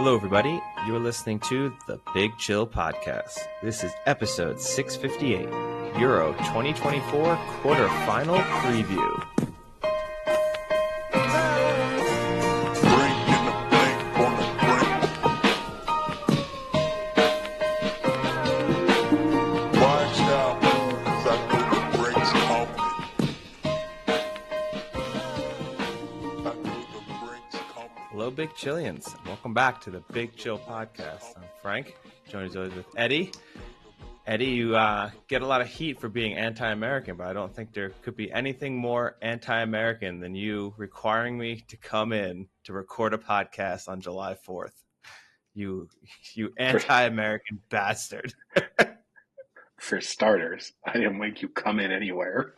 Hello, everybody. You're listening to the Big Chill Podcast. This is episode 658, Euro 2024 quarterfinal preview. Hello, Big Chillians. Welcome back to the Big Chill Podcast. I'm Frank, joined as always with Eddie. Eddie, you get a lot of heat for being anti-American, but I don't think there could be anything more anti-American than you requiring me to come in to record a podcast on July 4th. You anti-American bastard. For starters, I didn't make you come in anywhere.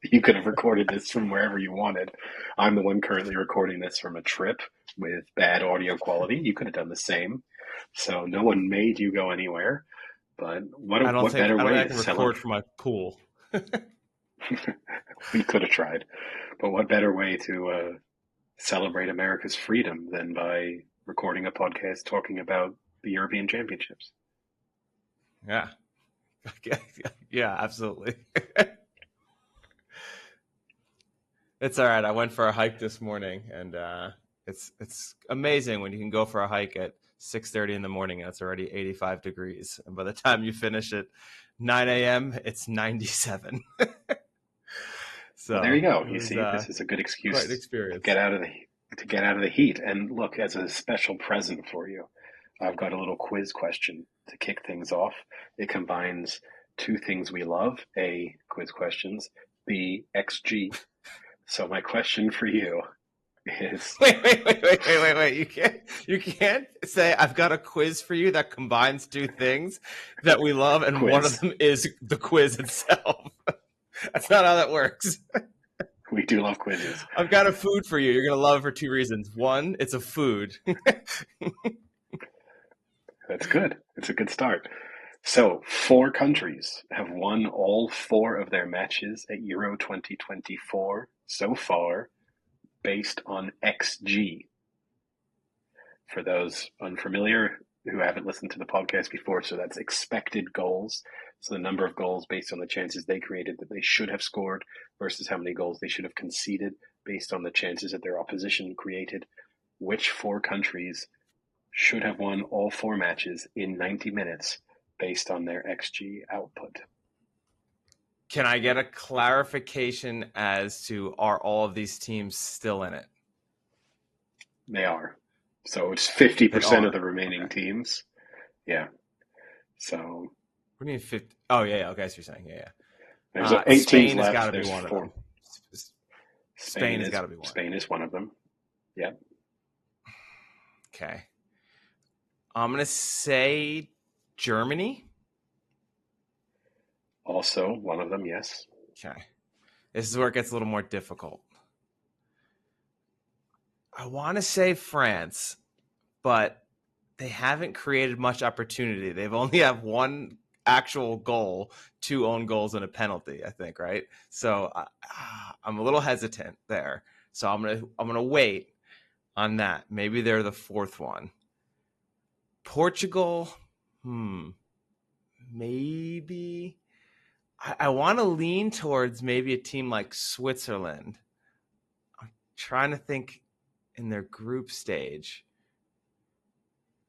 You could have recorded this from wherever you wanted. I'm the one currently recording this from a trip with bad audio quality. You could have done the same. So no one made you go anywhere. But what better way to record from my pool? We could have tried. But what better way to celebrate America's freedom than by recording a podcast talking about the European Championships? Yeah. Yeah, absolutely. It's all right. I went for a hike this morning, and it's amazing when you can go for a hike at 6:30 in the morning and it's already 85 degrees. And by the time you finish at 9 a.m., it's 97. So well, there you go. You see, this is a good excuse to get out of the heat. And look, as a special present for you, I've got a little quiz question to kick things off. It combines two things we love: A, quiz questions; B, XG. So my question for you is... Wait. You can't say I've got a quiz for you that combines two things that we love, and one of them is the quiz itself. That's not how that works. We do love quizzes. I've got a food for you. You're going to love it for two reasons. One, it's a food. That's good. It's a good start. So 4 countries have won all 4 of their matches at Euro 2024 so far based on XG. For those unfamiliar who haven't listened to the podcast before, so that's expected goals. So the number of goals based on the chances they created that they should have scored versus how many goals they should have conceded based on the chances that their opposition created. Which 4 countries should have won all 4 matches in 90 minutes based on their XG output? Can I get a clarification as to, are all of these teams still in it? They are. So it's 50% of the remaining teams. Yeah. So. What do you mean 50? Oh, yeah. Okay, so you're saying, yeah. There's 8 Spain teams left. Has got to There's be one 4. of them. Spain has got to be one. Spain is one of them. Yeah. Okay. I'm going to say Germany. Also one of them, yes. Okay. This is where it gets a little more difficult. I want to say France, but they haven't created much opportunity. They've only have 1 actual goal, 2 own goals, and a penalty, I think, right? So I'm a little hesitant there. So I'm gonna wait on that. Maybe they're the 4th one. Portugal, maybe. I want to lean towards maybe a team like Switzerland. I'm trying to think in their group stage.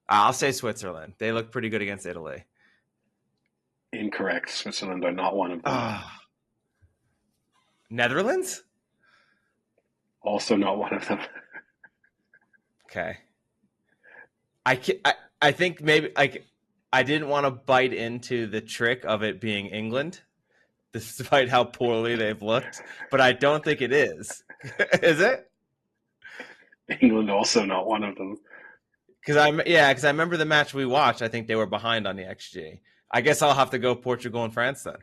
I'll say Switzerland. They look pretty good against Italy. Incorrect. Switzerland are not one of them. Netherlands? Also not one of them. Okay. I think maybe I didn't want to bite into the trick of it being England, despite how poorly they've looked, but I don't think it is. Is it? England also not one of them. Because I remember the match we watched. I think they were behind on the XG. I guess I'll have to go Portugal and France then.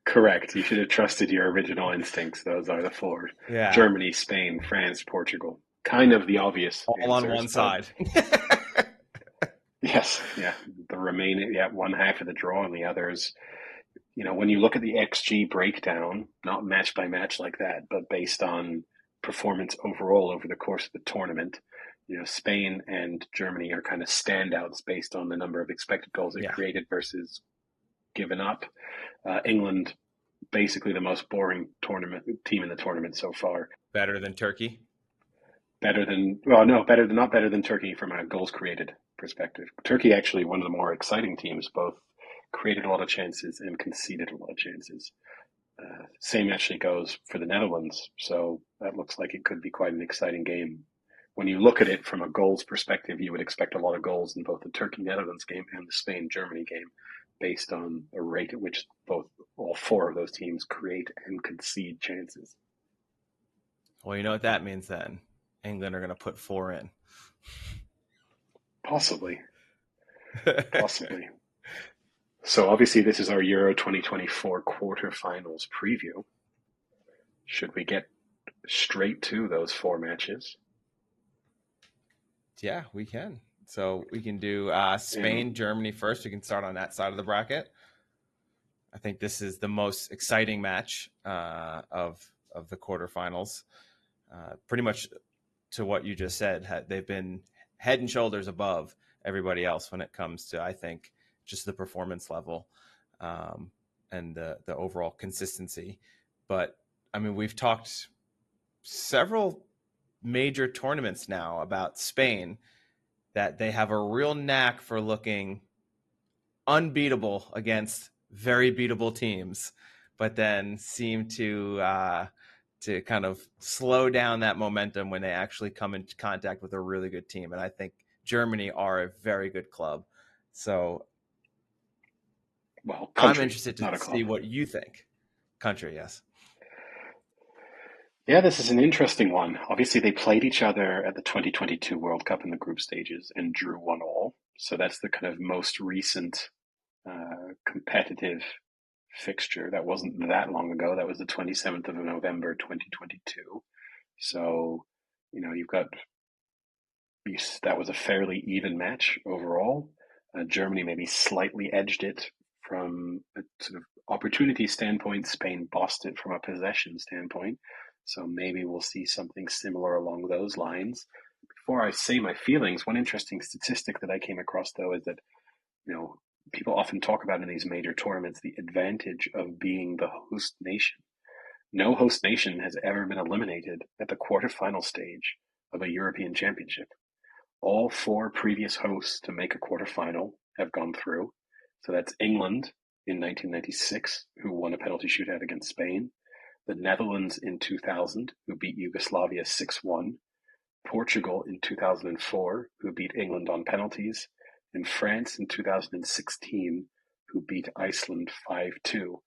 Correct. You should have trusted your original instincts. Those are the 4. Yeah. Germany, Spain, France, Portugal. Kind of the obvious all answers, on one side. Yes. Yeah. The remaining, one half of the draw and the others. You know, when you look at the XG breakdown, not match by match like that, but based on performance overall over the course of the tournament, Spain and Germany are kind of standouts based on the number of expected goals they Yeah. created versus given up. England, basically the most boring team in the tournament so far. Better than Turkey? Not better than Turkey from a goals created perspective. Turkey actually one of the more exciting teams, both created a lot of chances and conceded a lot of chances. Same actually goes for the Netherlands, so that looks like it could be quite an exciting game. When you look at it from a goals perspective, you would expect a lot of goals in both the Turkey-Netherlands game and the Spain-Germany game, based on the rate at which all four of those teams create and concede chances. Well, you know what that means then. England are going to put 4 in. Possibly. So obviously this is our Euro 2024 quarterfinals preview. Should we get straight to those 4 matches? Yeah, we can. So we can do Spain, Germany first. We can start on that side of the bracket. I think this is the most exciting match of the quarterfinals. Pretty much to what you just said, they've been head and shoulders above everybody else when it comes to, I think, just the performance level and the overall consistency. But I mean, we've talked several major tournaments now about Spain, that they have a real knack for looking unbeatable against very beatable teams, but then seem to kind of slow down that momentum when they actually come into contact with a really good team. And I think Germany are a very good club. So country, I'm interested to see what you think. Country, yes. Yeah, this is an interesting one. Obviously, they played each other at the 2022 World Cup in the group stages and drew 1-1. So that's the kind of most recent competitive fixture. That wasn't that long ago. That was the 27th of November, 2022. So, that was a fairly even match overall. Germany maybe slightly edged it from a sort of opportunity standpoint. Spain bossed it from a possession standpoint. So maybe we'll see something similar along those lines. Before I say my feelings, one interesting statistic that I came across, though, is that, people often talk about in these major tournaments the advantage of being the host nation. No host nation has ever been eliminated at the quarterfinal stage of a European Championship. All 4 previous hosts to make a quarterfinal have gone through. So that's England in 1996, who won a penalty shootout against Spain, the Netherlands in 2000, who beat Yugoslavia 6-1, Portugal in 2004, who beat England on penalties, and France in 2016, who beat Iceland 5-2.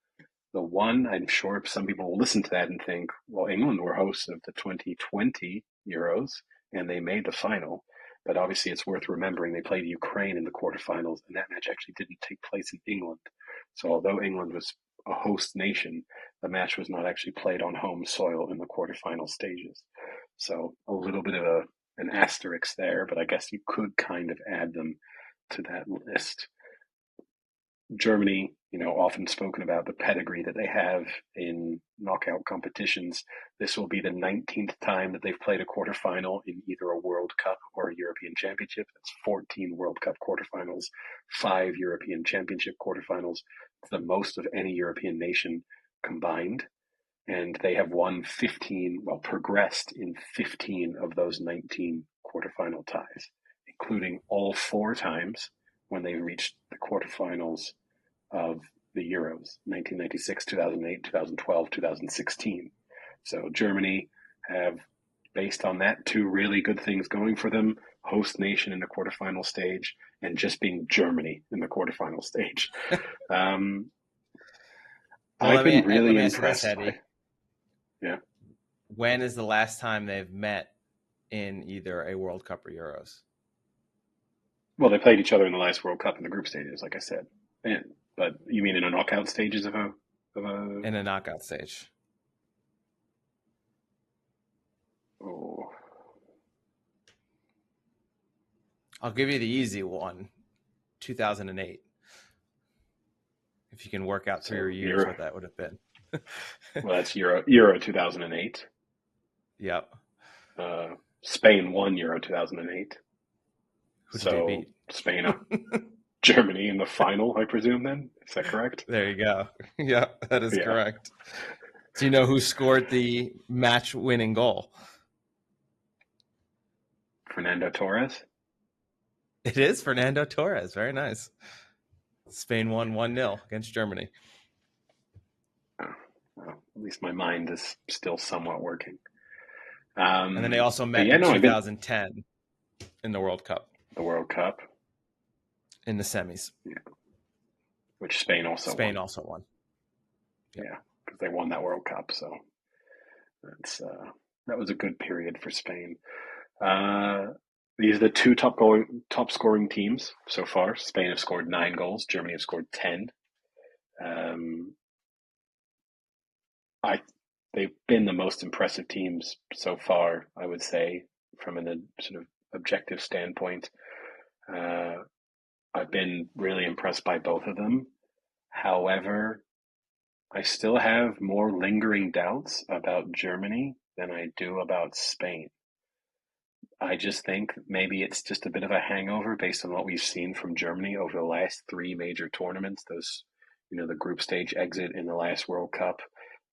The one, I'm sure some people will listen to that and think, well, England were hosts of the 2020 Euros, and they made the final. But obviously, it's worth remembering they played Ukraine in the quarterfinals, and that match actually didn't take place in England. So although England was a host nation, the match was not actually played on home soil in the quarterfinal stages. So a little bit of an asterisk there, but I guess you could kind of add them to that list. Germany, often spoken about the pedigree that they have in knockout competitions. This will be the 19th time that they've played a quarterfinal in either a World Cup or a European Championship. That's 14 World Cup quarterfinals, 5 European Championship quarterfinals. It's the most of any European nation combined. And they have progressed in 15 of those 19 quarterfinal ties, including all 4 times when they reached the quarterfinals of the Euros, 1996, 2008, 2012, 2016. So Germany have, based on that, 2 really good things going for them: host nation in the quarterfinal stage and just being Germany in the quarterfinal stage. I've been really impressed. This, Eddie. Yeah. When is the last time they've met in either a World Cup or Euros? Well, they played each other in the last World Cup in the group stages, like I said. But you mean in a knockout stages of a in a knockout stage? Oh, I'll give you the easy one. 2008. If you can work out through your years what that would have been. Well, that's Euro 2008. Yep. Spain won Euro 2008. Who did they So beat? Spain, Germany in the final, I presume. Then is that correct? There you go. Yeah, that is Yeah, correct. Do you know who scored the match-winning goal? Fernando Torres. It is Fernando Torres. Very nice. Spain won 1-0 against Germany. Oh, well, at least my mind is still somewhat working. And then they also But met yeah, in no, I've been 2010 in the World Cup the World Cup, in the semis. yeah, which Spain also Spain won. also won. Yep. Yeah, because they won that World Cup. So that's that was a good period for Spain. Uh, these are the two top scoring teams so far. Spain have scored 9 goals. Germany have scored 10. Um, I they've been the most impressive teams so far, I would say, from a sort of objective standpoint. Uh, I've been really impressed by both of them. However, I still have more lingering doubts about Germany than I do about Spain. I just think maybe it's just a bit of a hangover based on what we've seen from Germany over the last three major tournaments. Those, the group stage exit in the last World Cup,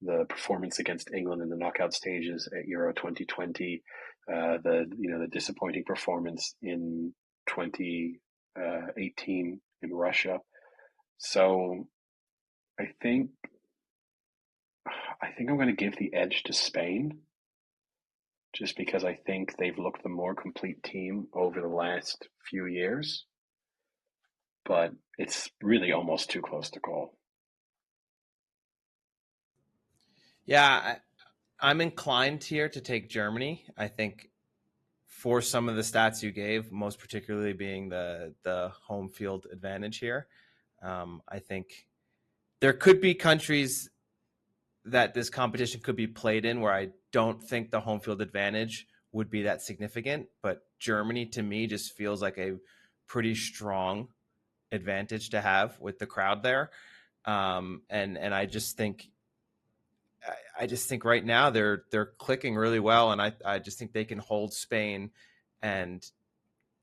the performance against England in the knockout stages at Euro 2020, the disappointing performance in 2018 in Russia. So I think I think I'm going to give the edge to Spain just because I think they've looked the more complete team over the last few years, but it's really almost too close to call. Yeah, I'm inclined here to take Germany. I think for some of the stats you gave, most particularly being the home field advantage here, I think there could be countries that this competition could be played in where I don't think the home field advantage would be that significant. But Germany, to me, just feels like a pretty strong advantage to have with the crowd there. And I just think right now they're clicking really well, and I just think they can hold Spain and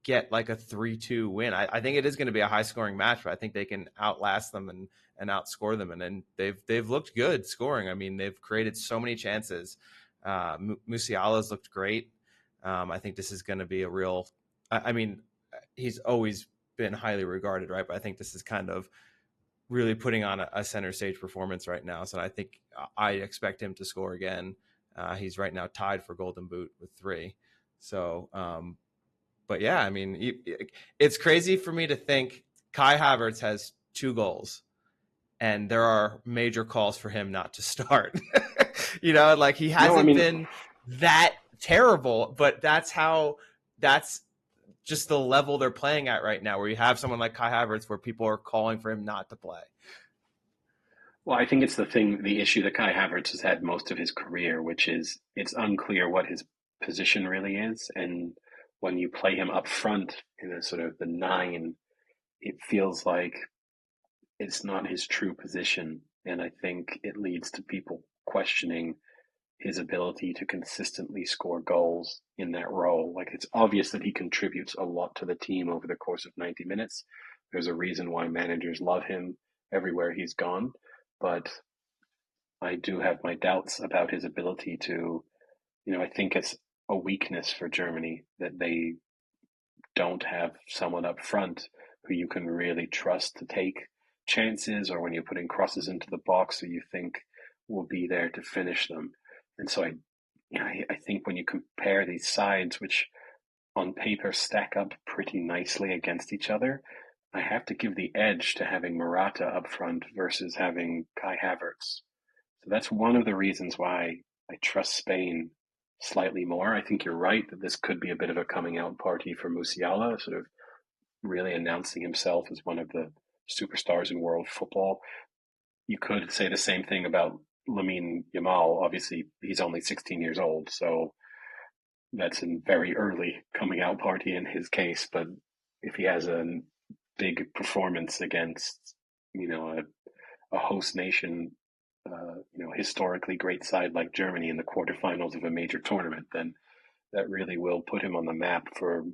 get like a 3-2 win. I think it is going to be a high scoring match, but I think they can outlast them and outscore them. And then they've looked good scoring. I mean, they've created so many chances. Musiala's looked great. I think this is going to be a real. I mean, he's always been highly regarded, right? But I think this is kind of really putting on a center stage performance right now. So I think I expect him to score again. He's right now tied for Golden Boot with 3. So, but yeah, I mean, it's crazy for me to think Kai Havertz has 2 goals and there are major calls for him not to start. Like he No, I hasn't mean, been that terrible, but that's just the level they're playing at right now, where you have someone like Kai Havertz where people are calling for him not to play. well, I think it's the issue that Kai Havertz has had most of his career, which is it's unclear what his position really is. And when you play him up front in a sort of the 9, it feels like it's not his true position. And I think it leads to people questioning his ability to consistently score goals in that role. Like it's obvious that he contributes a lot to the team over the course of 90 minutes. There's a reason why managers love him everywhere he's gone. But I do have my doubts about his ability to, I think it's a weakness for Germany that they don't have someone up front who you can really trust to take chances, or when you're putting crosses into the box who you think will be there to finish them. And so I think when you compare these sides, which on paper stack up pretty nicely against each other, I have to give the edge to having Morata up front versus having Kai Havertz. So that's one of the reasons why I trust Spain slightly more. I think you're right that this could be a bit of a coming out party for Musiala, sort of really announcing himself as one of the superstars in world football. You could say the same thing about Lamine Yamal. Obviously, he's only 16 years old, so that's a very early coming out party in his case. But if he has a big performance against, a host nation, historically great side like Germany in the quarterfinals of a major tournament, then that really will put him on the map for,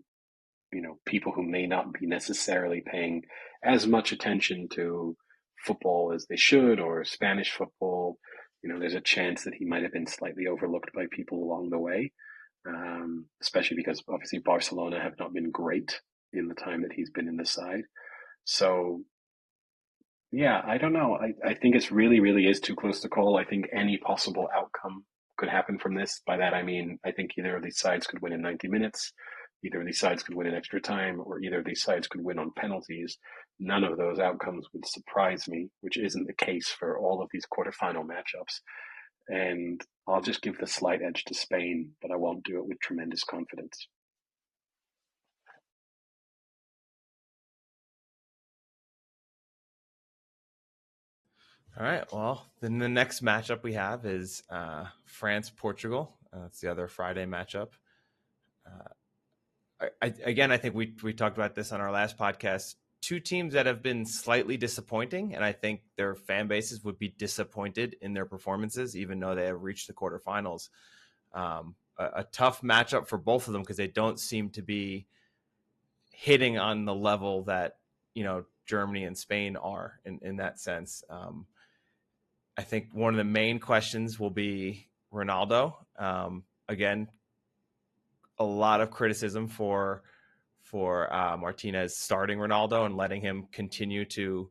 people who may not be necessarily paying as much attention to football as they should, or Spanish football. There's a chance that he might have been slightly overlooked by people along the way, especially because obviously Barcelona have not been great in the time that he's been in the side. So yeah, I don't know. I think it's really, really is too close to call. I think any possible outcome could happen from this. By that, I mean, I think either of these sides could win in 90 minutes, either of these sides could win in extra time, or either of these sides could win on penalties. None of those outcomes would surprise me, which isn't the case for all of these quarterfinal matchups. And I'll just give the slight edge to Spain, but I won't do it with tremendous confidence. All right. Well, then the next matchup we have is France-Portugal. That's the other Friday matchup. Again, I think we talked about this on our last podcast. Two teams that have been slightly disappointing, and I think their fan bases would be disappointed in their performances, even though they have reached the quarterfinals. A tough matchup for both of them because they don't seem to be hitting on the level that Germany and Spain are in that sense. I think one of the main questions will be Ronaldo. Again, a lot of criticism for Martinez starting Ronaldo and letting him continue to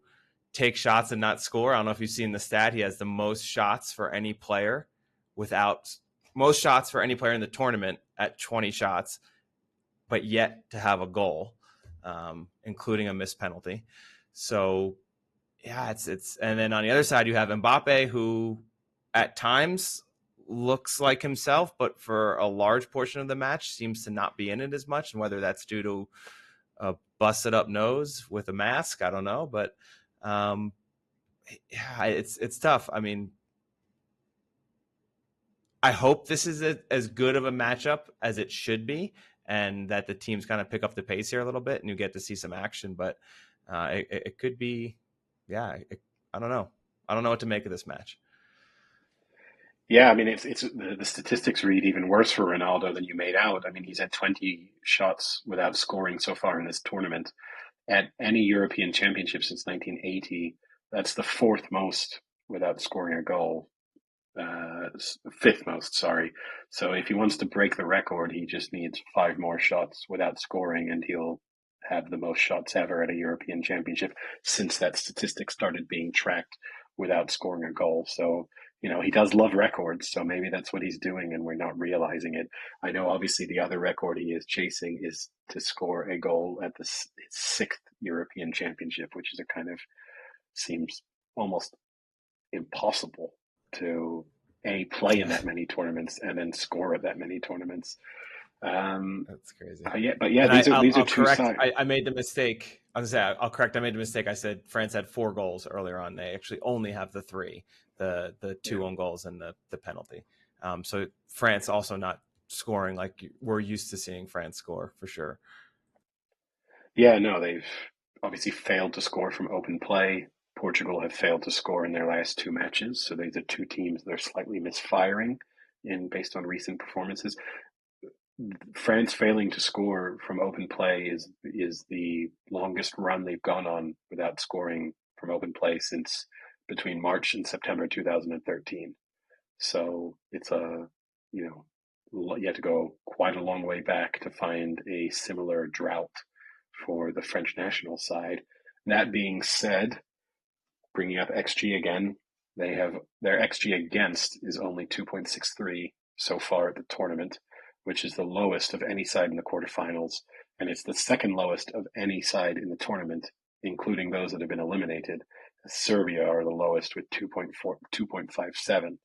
take shots and not score. I don't know if you've seen the stat. He has the most shots for any player in the tournament at 20 shots, but yet to have a goal, including a missed penalty. So yeah, it's and then on the other side you have Mbappe, who at times looks like himself, but for a large portion of the match seems to not be in it as much. And whether that's due to a busted up nose with a mask, I don't know. But yeah, it's tough. I mean, I hope this is as good of a matchup as it should be, and that the teams kind of pick up the pace here a little bit, and you get to see some action. But it could be, yeah. I don't know. I don't know what to make of this match. Yeah, I mean, it's the statistics read even worse for Ronaldo than you made out. I mean, he's had 20 shots without scoring so far in this tournament. At any European Championship since 1980, that's the fourth most without scoring a goal. Fifth most, sorry. So if he wants to break the record, he just needs five more shots without scoring, and he'll have the most shots ever at a European Championship since that statistic started being tracked without scoring a goal. So, he does love records, so maybe that's what he's doing and we're not realizing it. I know obviously the other record he is chasing is to score a goal at the sixth European Championship, which is a kind of seems almost impossible to play in that many tournaments and then score at that many tournaments. That's crazy. Yeah, these are two sides. I made the mistake. I'll correct. I made the mistake. I said France had 4 goals earlier on. They actually only have the 3, the 2 own goals and the penalty. So France also not scoring like we're used to seeing France score for sure. Yeah, no, they've obviously failed to score from open play. Portugal have failed to score in their last 2 matches, so these are two teams that are slightly misfiring based on recent performances. France failing to score from open play is the longest run they've gone on without scoring from open play since between March and September 2013. So it's you have to go quite a long way back to find a similar drought for the French national side. That being said, bringing up XG again, they have their XG against is only 2.63 so far at the tournament, which is the lowest of any side in the quarterfinals, and it's the second lowest of any side in the tournament, including those that have been eliminated. Serbia are the lowest with 2.57,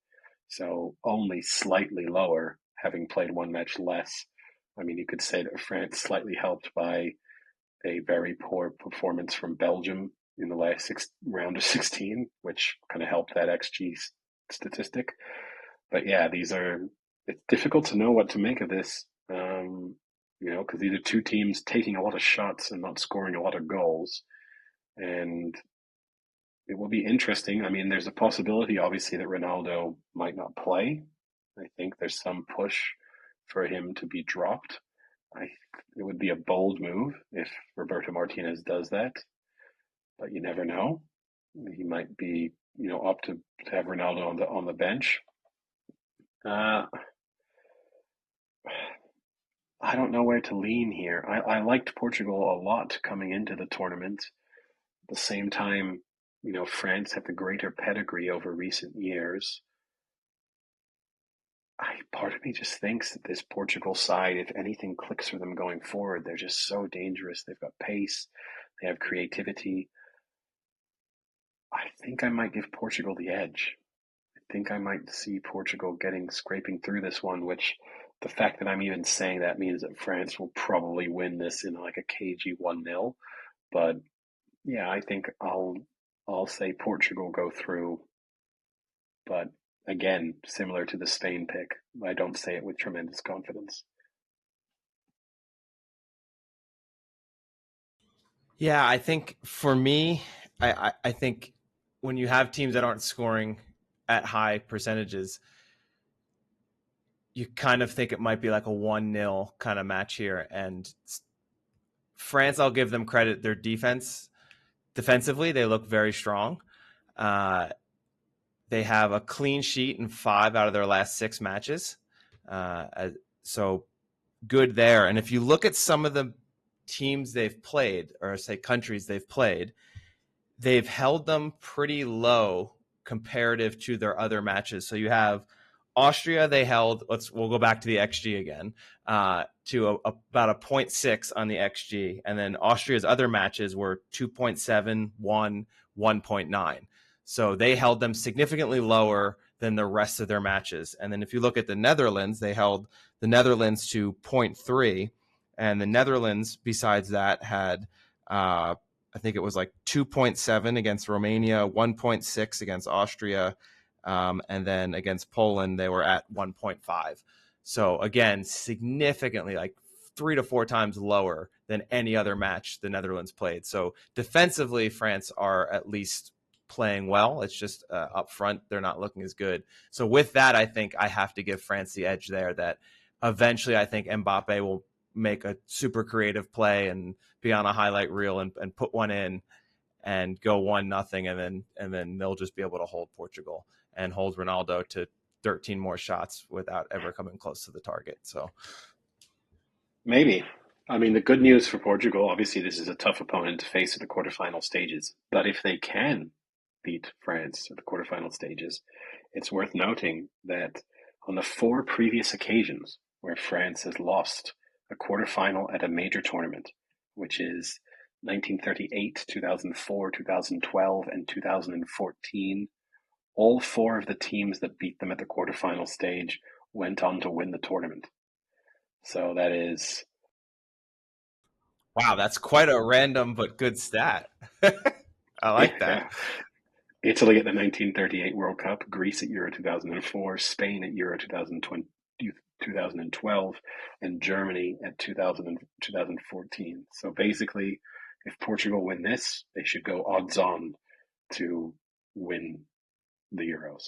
so only slightly lower, having played one match less. I mean, you could say that France slightly helped by a very poor performance from Belgium in the last round of 16, which kind of helped that XG statistic. But yeah, it's difficult to know what to make of this, because these are two teams taking a lot of shots and not scoring a lot of goals. And it will be interesting. I mean, there's a possibility, obviously, that Ronaldo might not play. I think there's some push for him to be dropped. I It would be a bold move if Roberto Martinez does that, but you never know. He might be, up to have Ronaldo on the bench. Uh, I don't know where to lean here. I liked Portugal a lot coming into the tournament. At the same time, France have the greater pedigree over recent years. Part of me just thinks that this Portugal side, if anything clicks for them going forward, they're just so dangerous. They've got pace, they have creativity. I think I might give Portugal the edge. I think I might see Portugal scraping through this one, which the fact that I'm even saying that means that France will probably win this in like a cagey 1-0. But yeah, I think I'll say Portugal go through, but again, similar to the Spain pick, I don't say it with tremendous confidence. Yeah, I think for me, I think when you have teams that aren't scoring at high percentages, you kind of think it might be like a 1-0 kind of match here. And France, I'll give them credit. Their defensively, they look very strong. Uh, they have a clean sheet in 5 out of their last 6 matches. So good there. And if you look at some of the teams they've played, or say countries they've played, they've held them pretty low comparative to their other matches. So you have Austria, they held, we'll go back to the XG again, to about a 0.6 on the XG. And then Austria's other matches were 2.7, 1, 1.9. So they held them significantly lower than the rest of their matches. And then if you look at the Netherlands, they held the Netherlands to 0.3. And the Netherlands, besides that, had I think it was like 2.7 against Romania, 1.6 against Austria, and then against Poland, they were at 1.5. So again, significantly like 3 to 4 times lower than any other match the Netherlands played. So defensively, France are at least playing well. It's just up front, they're not looking as good. So with that, I think I have to give France the edge there, that eventually I think Mbappe will make a super creative play and be on a highlight reel and put one in and go 1-0, and then they'll just be able to hold Portugal and hold Ronaldo to 13 more shots without ever coming close to the target. So Maybe. I mean, the good news for Portugal, obviously, this is a tough opponent to face at the quarterfinal stages. But if they can beat France at the quarterfinal stages, it's worth noting that on the 4 previous occasions where France has lost a quarterfinal at a major tournament, which is 1938, 2004, 2012, and 2014, all 4 of the teams that beat them at the quarterfinal stage went on to win the tournament. So that is, wow, that's quite a random but good stat. I like that. yeah, Italy at the 1938 World Cup, Greece at Euro 2004, Spain at Euro 2020, 2012, and Germany at 2014. So basically, if Portugal win this, they should go odds on to win the Euros.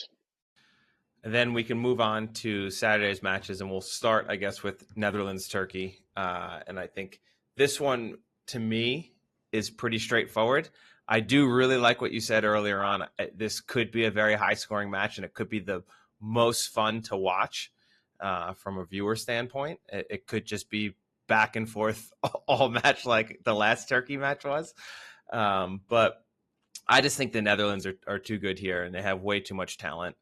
And then we can move on to Saturday's matches, and we'll start, I guess, with Netherlands Turkey. And I think this one, to me, is pretty straightforward. I do really like what you said earlier on. This could be a very high-scoring match, and it could be the most fun to watch from a viewer standpoint. It could just be back and forth all match like the last Turkey match was. But I just think the Netherlands are too good here, and they have way too much talent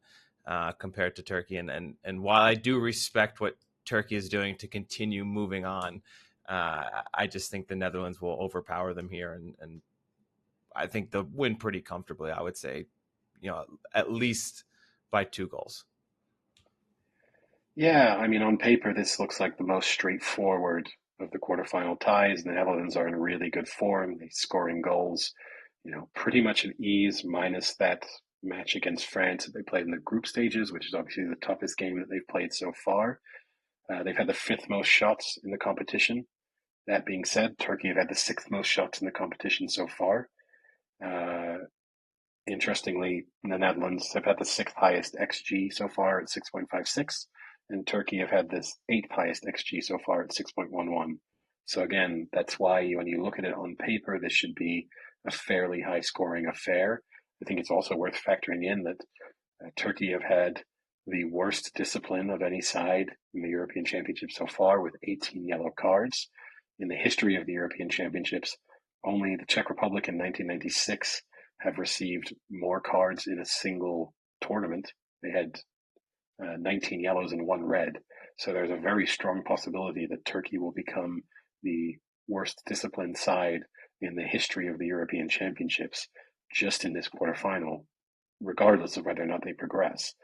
compared to Turkey. And while I do respect what Turkey is doing to continue moving on, I just think the Netherlands will overpower them here, and I think they'll win pretty comfortably. I would say, at least by 2 goals. Yeah, I mean, on paper, this looks like the most straightforward of the quarterfinal ties. The Netherlands are in really good form. They're scoring goals, pretty much at ease, minus that match against France that they played in the group stages, which is obviously the toughest game that they've played so far. They've had the 5th most shots in the competition. That being said, Turkey have had the 6th most shots in the competition so far. Uh, Interestingly, the Netherlands have had the 6th highest XG so far at 6.56. and Turkey have had this eighth highest XG so far at 6.11. So again, that's why when you look at it on paper, this should be a fairly high scoring affair. I think it's also worth factoring in that Turkey have had the worst discipline of any side in the European Championship so far, with 18 yellow cards. In the history of the European Championships, only the Czech Republic in 1996 have received more cards in a single tournament. They had 19 yellows and one red. So there's a very strong possibility that Turkey will become the worst disciplined side in the history of the European Championships just in this quarterfinal, regardless of whether or not they progress.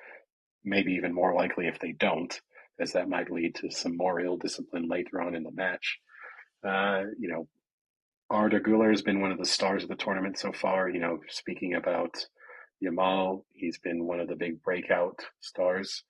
Maybe even more likely if they don't, as that might lead to some more ill discipline later on in the match. Arda Güler has been one of the stars of the tournament so far. Speaking about Yamal, he's been one of the big breakout stars.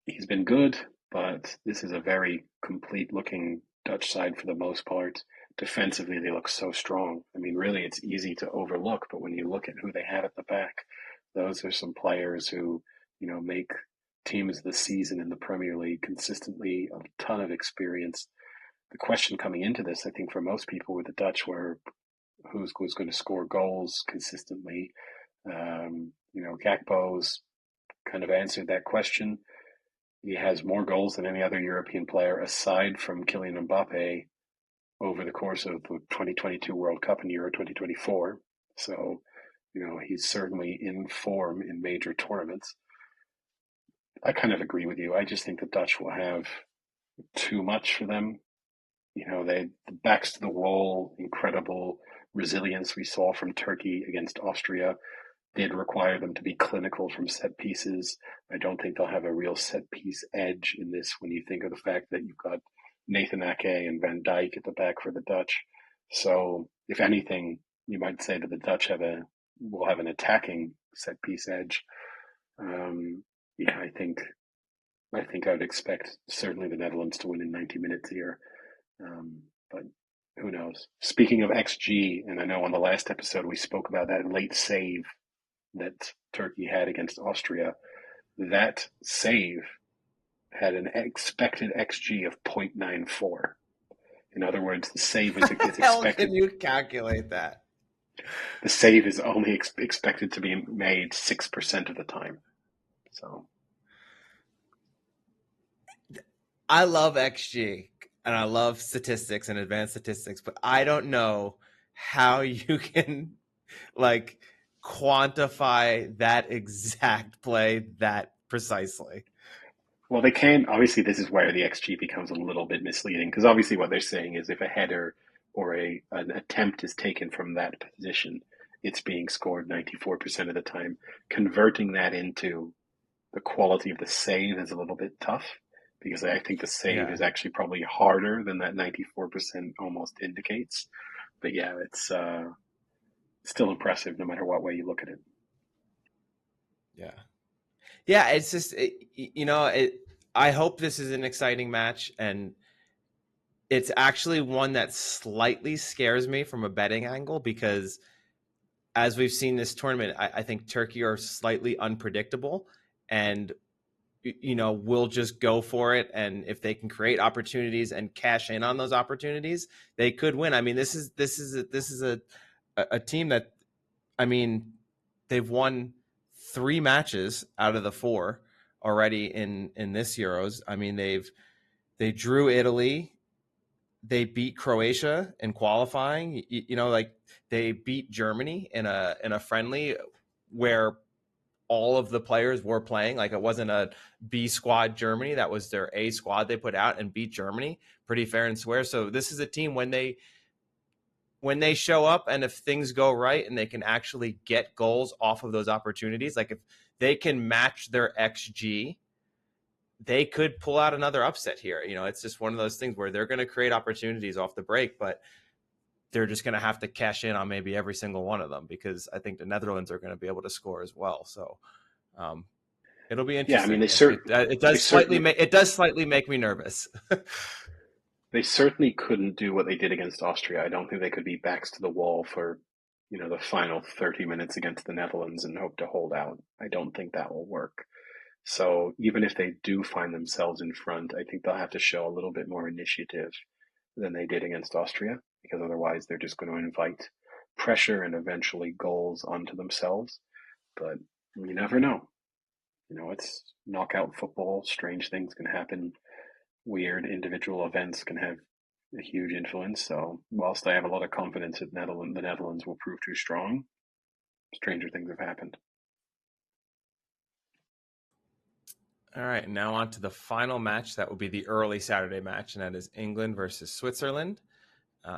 He's been good, but this is a very complete looking Dutch side for the most part. Defensively, they look so strong. I mean, really, it's easy to overlook, but when you look at who they have at the back, those are some players who, make teams this season in the Premier League consistently, a ton of experience. The question coming into this, I think, for most people with the Dutch were who's going to score goals consistently. Gakpo's kind of answered that question. He has more goals than any other European player aside from Kylian Mbappe over the course of the 2022 World Cup and Euro 2024. So, he's certainly in form in major tournaments. I kind of agree with you. I just think the Dutch will have too much for them. They backs to the wall, incredible resilience we saw from Turkey against Austria did require them to be clinical from set pieces. I don't think they'll have a real set piece edge in this when you think of the fact that you've got Nathan Ake and Van Dijk at the back for the Dutch. So, if anything, you might say that the Dutch will have an attacking set piece edge. I think I would expect certainly the Netherlands to win in 90 minutes here. But who knows? Speaking of XG, and I know on the last episode we spoke about that late save that Turkey had against Austria. That save had an expected XG of 0.94. In other words, the save is expected. How can you calculate that? The save is only expected to be made 6% of the time. So, I love XG and I love statistics and advanced statistics, but I don't know how you can quantify that exact play that precisely. Well, they can. Obviously, this is where the XG becomes a little bit misleading because obviously what they're saying is if a header or an attempt is taken from that position, it's being scored 94% of the time. Converting that into the quality of the save is a little bit tough because I think the save is actually probably harder than that 94% almost indicates. But yeah, it's still impressive no matter what way you look at it. Yeah, it's just, I hope this is an exciting match, and it's actually one that slightly scares me from a betting angle because as we've seen this tournament, I think Turkey are slightly unpredictable and, we'll just go for it. And if they can create opportunities and cash in on those opportunities, they could win. I mean, this is a team that, I mean, they've won 3 matches out of the 4 already in this Euros. I mean, they drew Italy, they beat Croatia in qualifying. They beat Germany in a friendly where all of the players were playing. Like, it wasn't a B squad Germany, that was their A squad they put out and beat Germany pretty fair and square. So this is a team when they show up and if things go right and they can actually get goals off of those opportunities, like if they can match their XG, they could pull out another upset here. It's just one of those things where they're going to create opportunities off the break, but they're just going to have to cash in on maybe every single one of them because I think the Netherlands are going to be able to score as well. So it'll be interesting. Yeah, I mean, it does slightly make me nervous. They certainly couldn't do what they did against Austria. I don't think they could be backs to the wall for, the final 30 minutes against the Netherlands and hope to hold out. I don't think that will work. So even if they do find themselves in front, I think they'll have to show a little bit more initiative than they did against Austria, because otherwise they're just going to invite pressure and eventually goals onto themselves. But you never know. It's knockout football. Strange things can happen. Weird individual events can have a huge influence. So whilst I have a lot of confidence that the Netherlands will prove too strong, stranger things have happened. All right, now on to the final match. That will be the early Saturday match, and that is England versus Switzerland.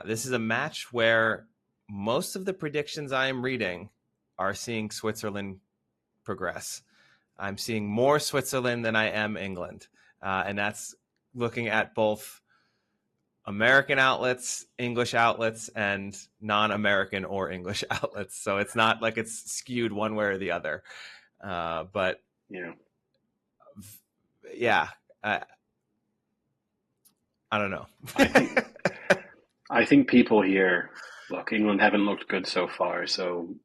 This is a match where most of the predictions I am reading are seeing Switzerland progress. I'm seeing more Switzerland than I am England, and that's looking at both American outlets, English outlets, and non-American or English outlets. So it's not like it's skewed one way or the other. But yeah, I don't know. I think people here, look, England haven't looked good so far. So,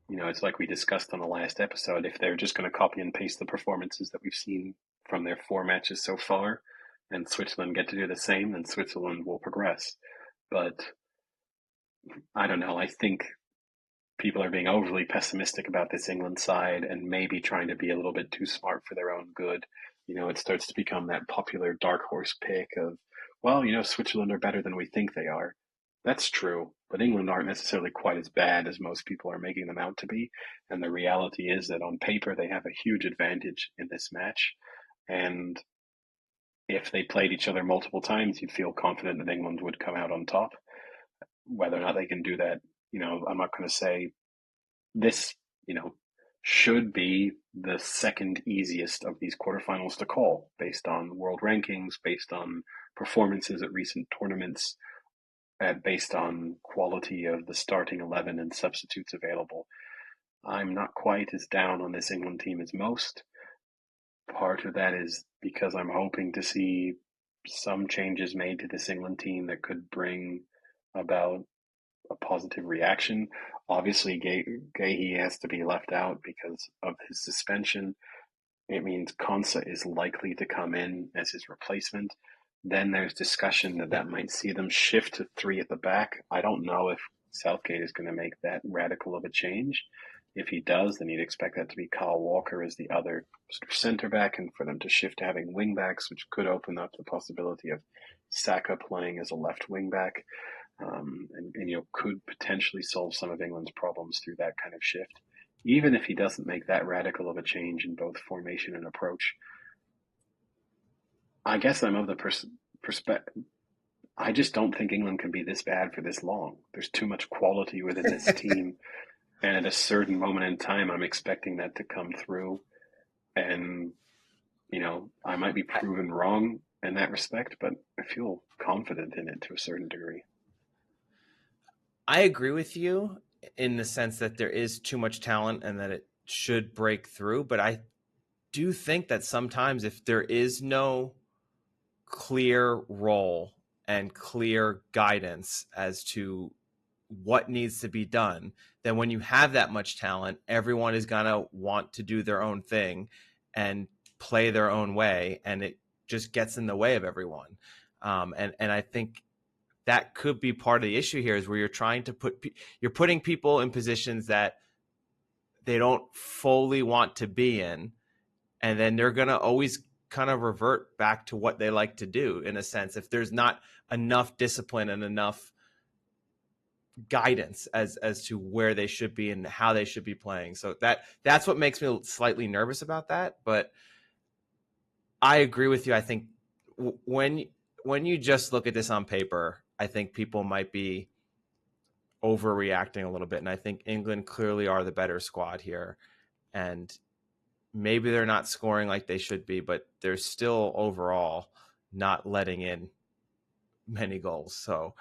it's like we discussed on the last episode. If they're just going to copy and paste the performances that we've seen from their 4 matches so far, and Switzerland get to do the same, then Switzerland will progress. But I don't know. I think people are being overly pessimistic about this England side and maybe trying to be a little bit too smart for their own good. It starts to become that popular dark horse pick of, well, Switzerland are better than we think they are. That's true, but England aren't necessarily quite as bad as most people are making them out to be. And the reality is that on paper, they have a huge advantage in this match. And if they played each other multiple times, you'd feel confident that England would come out on top. Whether or not they can do that, I'm not going to say this, should be the second easiest of these quarterfinals to call based on world rankings, based on performances at recent tournaments, based on quality of the starting 11 and substitutes available. I'm not quite as down on this England team as most. Part of that is because I'm hoping to see some changes made to this England team that could bring about a positive reaction. Obviously, Gahey has to be left out because of his suspension. It means Konsa is likely to come in as his replacement. Then there's discussion that might see them shift to 3 at the back. I don't know if Southgate is going to make that radical of a change. If he does, then you'd expect that to be Kyle Walker as the other centre back, and for them to shift to having wing backs, which could open up the possibility of Saka playing as a left wing back. And could potentially solve some of England's problems through that kind of shift. Even if he doesn't make that radical of a change in both formation and approach, I guess I'm of the perspective. I just don't think England can be this bad for this long. There's too much quality within this team. And at a certain moment in time, I'm expecting that to come through. And, I might be proven wrong in that respect, but I feel confident in it to a certain degree. I agree with you in the sense that there is too much talent and that it should break through. But I do think that sometimes if there is no clear role and clear guidance as to what needs to be done, then when you have that much talent, everyone is going to want to do their own thing and play their own way. And it just gets in the way of everyone. And I think that could be part of the issue here is where you're trying to you're putting people in positions that they don't fully want to be in. And then they're going to always kind of revert back to what they like to do in a sense, if there's not enough discipline and enough guidance as to where they should be and how they should be playing. So that's what makes me slightly nervous about that. But I agree with you. I think when you just look at this on paper, I think people might be overreacting a little bit. And I think England clearly are the better squad here. And maybe they're not scoring like they should be, but they're still overall not letting in many goals. So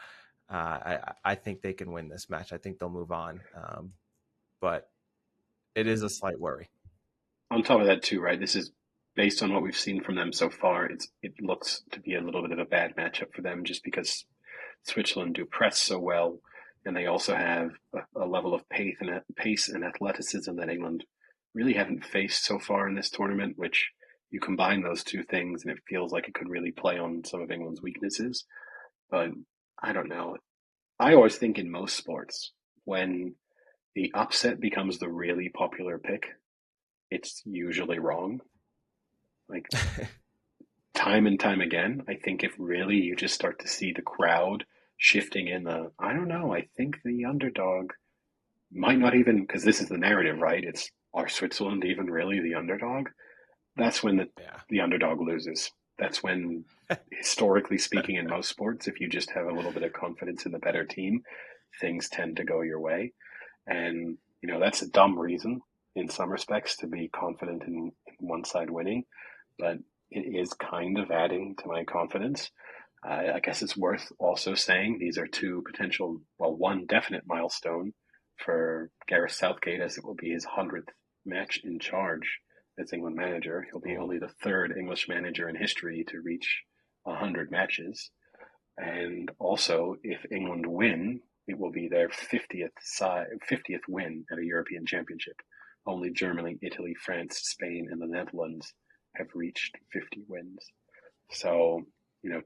I think they can win this match. I think they'll move on. But it is a slight worry. On top of that too, right? This is based on what we've seen from them so far. It looks to be a little bit of a bad matchup for them just because Switzerland do press so well, and they also have a level of pace and athleticism that England really haven't faced so far in this tournament, which you combine those two things, and it feels like it could really play on some of England's weaknesses. But I don't know. I always think in most sports, when the upset becomes the really popular pick, it's usually wrong. Like time and time again, I think if really you just start to see the crowd shifting in I don't know, I think the underdog might not even, because this is the narrative, right? It's, are Switzerland even really the underdog? That's when Yeah. the underdog loses. That's when, historically speaking, in most sports, if you just have a little bit of confidence in the better team, things tend to go your way. And, that's a dumb reason in some respects to be confident in one side winning, but it is kind of adding to my confidence. I guess it's worth also saying these are two potential, well, one definite milestone for Gareth Southgate, as it will be his 100th match in charge as England manager. He'll be Oh. only the third English manager in history to reach 100 matches. And also, if England win, it will be their 50th win at a European Championship. Only Germany, Italy, France, Spain, and the Netherlands have reached 50 wins. So,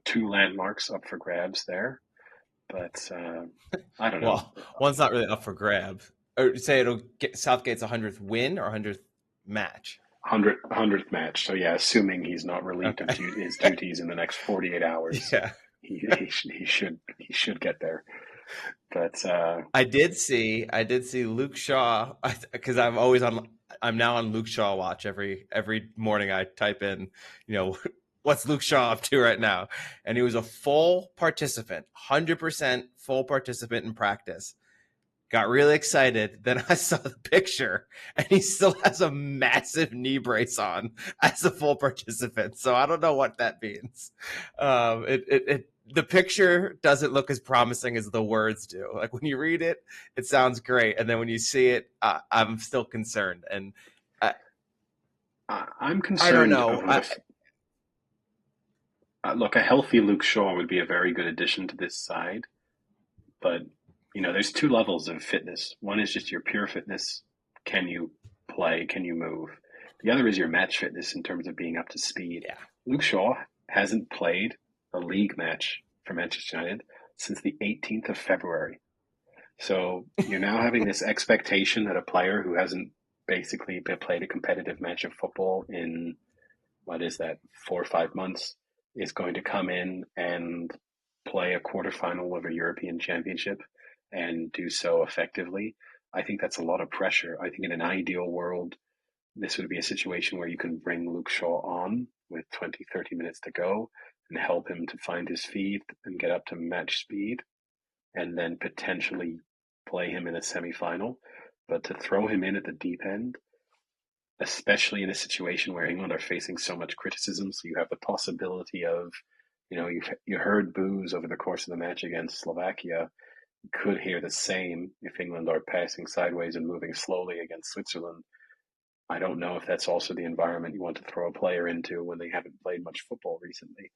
two landmarks up for grabs there. But I don't know. Well, one's not really up for grabs. Or say it'll get Southgate's 100th win or 100th match. 100th match. So, yeah, assuming he's not relieved of Okay. his duties in the next 48 hours, Yeah. he should get there. But I did see Luke Shaw because I'm now on Luke Shaw watch every morning. I type in, you know, what's Luke Shaw up to right now, and he was a full participant, 100% full participant in practice. Got really excited. Then I saw the picture, and he still has a massive knee brace on as a full participant. So I don't know what that means. The picture doesn't look as promising as the words do. Like when you read it, it sounds great, and then when you see it, I'm still concerned. And I, I'm I don't concerned know. over look, a healthy Luke Shaw would be a very good addition to this side, but there's two levels of fitness. One is just your pure fitness. Can you play? Can you move? The other is your match fitness in terms of being up to speed. Yeah, Luke Shaw hasn't played a league match for Manchester United since the 18th of February. So you're now having this expectation that a player who hasn't basically played a competitive match of football in, what is that, 4 or 5 months, is going to come in and play a quarterfinal of a European Championship and do so effectively. I think that's a lot of pressure. I think in an ideal world, this would be a situation where you can bring Luke Shaw on with 20, 30 minutes to go and help him to find his feet and get up to match speed, and then potentially play him in a semi-final. But to throw him in at the deep end, especially in a situation where England are facing so much criticism, so you have the possibility of, you heard boos over the course of the match against Slovakia. You could hear the same if England are passing sideways and moving slowly against Switzerland. I don't know if that's also the environment you want to throw a player into when they haven't played much football recently.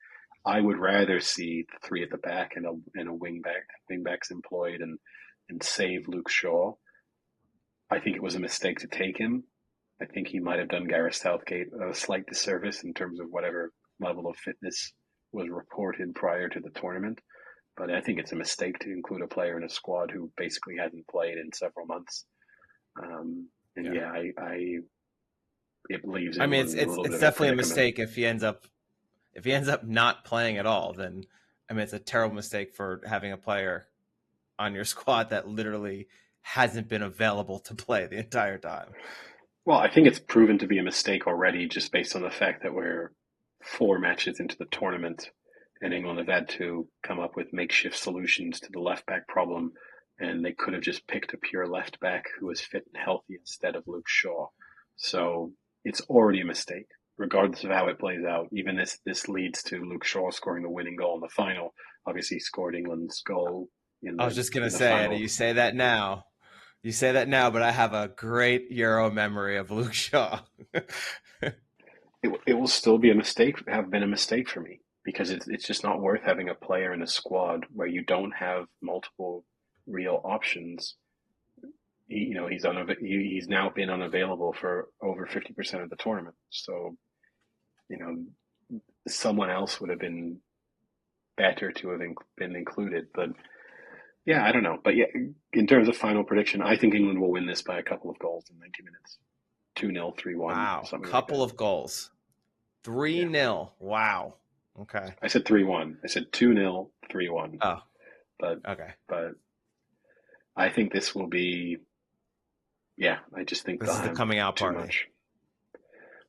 I would rather see three at the back and a wingbacks employed and save Luke Shaw. I think it was a mistake to take him. I think he might have done Gareth Southgate a slight disservice in terms of whatever level of fitness was reported prior to the tournament. But I think it's a mistake to include a player in a squad who basically hadn't played in several months. And yeah. yeah, it leaves I mean, it's England in a it's little bit it's of a definitely a predicament. mistake if he ends up not playing at all. Then I mean, it's a terrible mistake for having a player on your squad that literally hasn't been available to play the entire time. Well, I think it's proven to be a mistake already just based on the fact that we're 4 matches into the tournament and England have had to come up with makeshift solutions to the left back problem, and they could have just picked a pure left back who was fit and healthy instead of Luke Shaw. So it's already a mistake, regardless of how it plays out. Even this leads to Luke Shaw scoring the winning goal in the final. Obviously, he scored England's goal in I was the just gonna in the say, Eddie, final. you say that now. You say that now, but I have a great Euro memory of Luke Shaw. It will still be a mistake, have been a mistake for me, because it's just not worth having a player in a squad where you don't have multiple real options. He's now been unavailable for over 50% of the tournament. So someone else would have been better to have been included. But yeah, I don't know. But yeah, in terms of final prediction, I think England will win this by a couple of goals in 90 minutes. 2-0, 3-1, Wow. something like Couple that. of goals. Yeah. 3-0. Wow. Okay. I said 3-1. I said 2-0, 3-1. Oh, But okay. but I think this will be, yeah, I just think This they'll is the have coming out too party. much.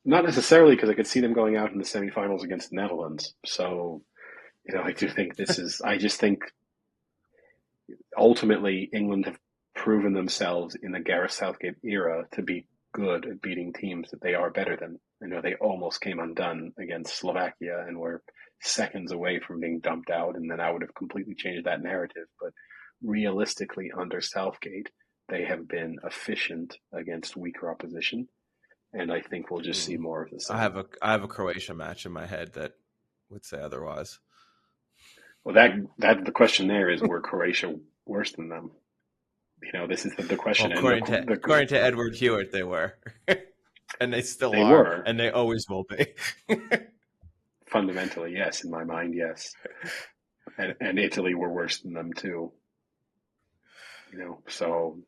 Not necessarily, because I could see them going out in the semifinals against the Netherlands. So, I do think I just think ultimately England have proven themselves in the Gareth Southgate era to be good at beating teams that they are better than. They almost came undone against Slovakia and were seconds away from being dumped out, and then I would have completely changed that narrative. But realistically, under Southgate, they have been efficient against weaker opposition, and I think we'll just see Mm. more of the I same. have a Croatia match in my head that would say otherwise. Well, that the question there is, were Croatia worse than them? This is the Well, question, and according to Edward Hewitt, they were, and they still they are, were and they always will be. fundamentally, yes, in my mind, yes, and Italy were worse than them too. So,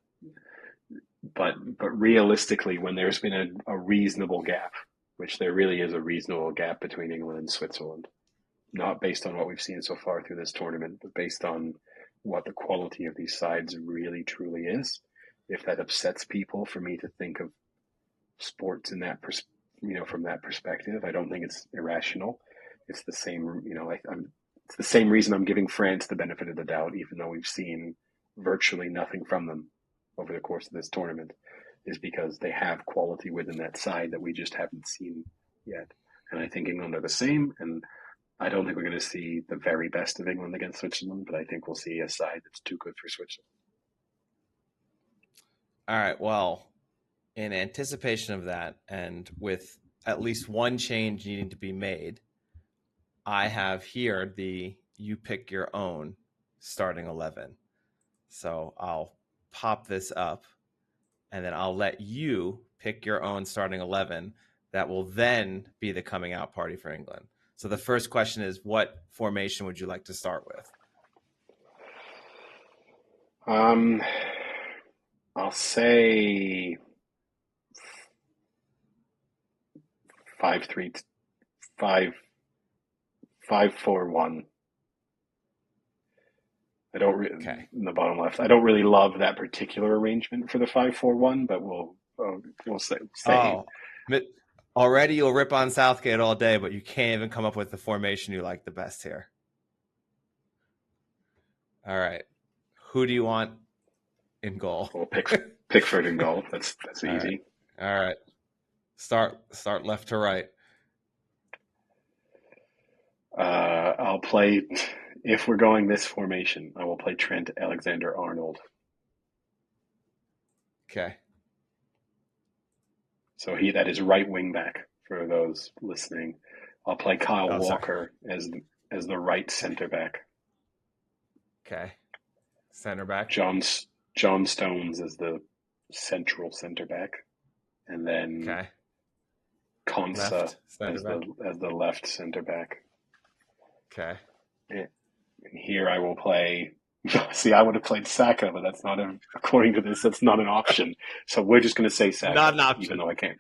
but realistically, when there's been a reasonable gap, which there really is a reasonable gap between England and Switzerland, not based on what we've seen so far through this tournament, but based on what the quality of these sides really truly is. If that upsets people for me to think of sports in from that perspective, I don't think it's irrational. It's the same, it's the same reason I'm giving France the benefit of the doubt, even though we've seen virtually nothing from them over the course of this tournament, is because they have quality within that side that we just haven't seen yet. And I think England are the same, and I don't think we're going to see the very best of England against Switzerland, but I think we'll see a side that's too good for Switzerland. All right. Well, in anticipation of that, and with at least one change needing to be made, I have here the you pick your own starting 11. So I'll pop this up, and then I'll let you pick your own starting 11 that will then be the coming out party for England. So the first question is, what formation would you like to start with? I'll say 5-3, 5-4-1. I don't Okay. in the bottom left. I don't really love that particular arrangement for the 5-4-1, but we'll say. Oh, already you'll rip on Southgate all day, but you can't even come up with the formation you like the best here. All right. Who do you want in goal? We'll Pickford in goal. That's easy. All right. Start left to right. I'll play, if we're going this formation, I will play Trent Alexander-Arnold. Okay. So that is right wing back for those listening. I'll play Kyle Walker as the right center back. Okay. Center back. John Stones as the central center back, and then Konsa as the left center back. Okay. And here I will play. See, I would have played Saka, but that's not according to this. That's not an option. So we're just going to say Saka, not an option, even though I can't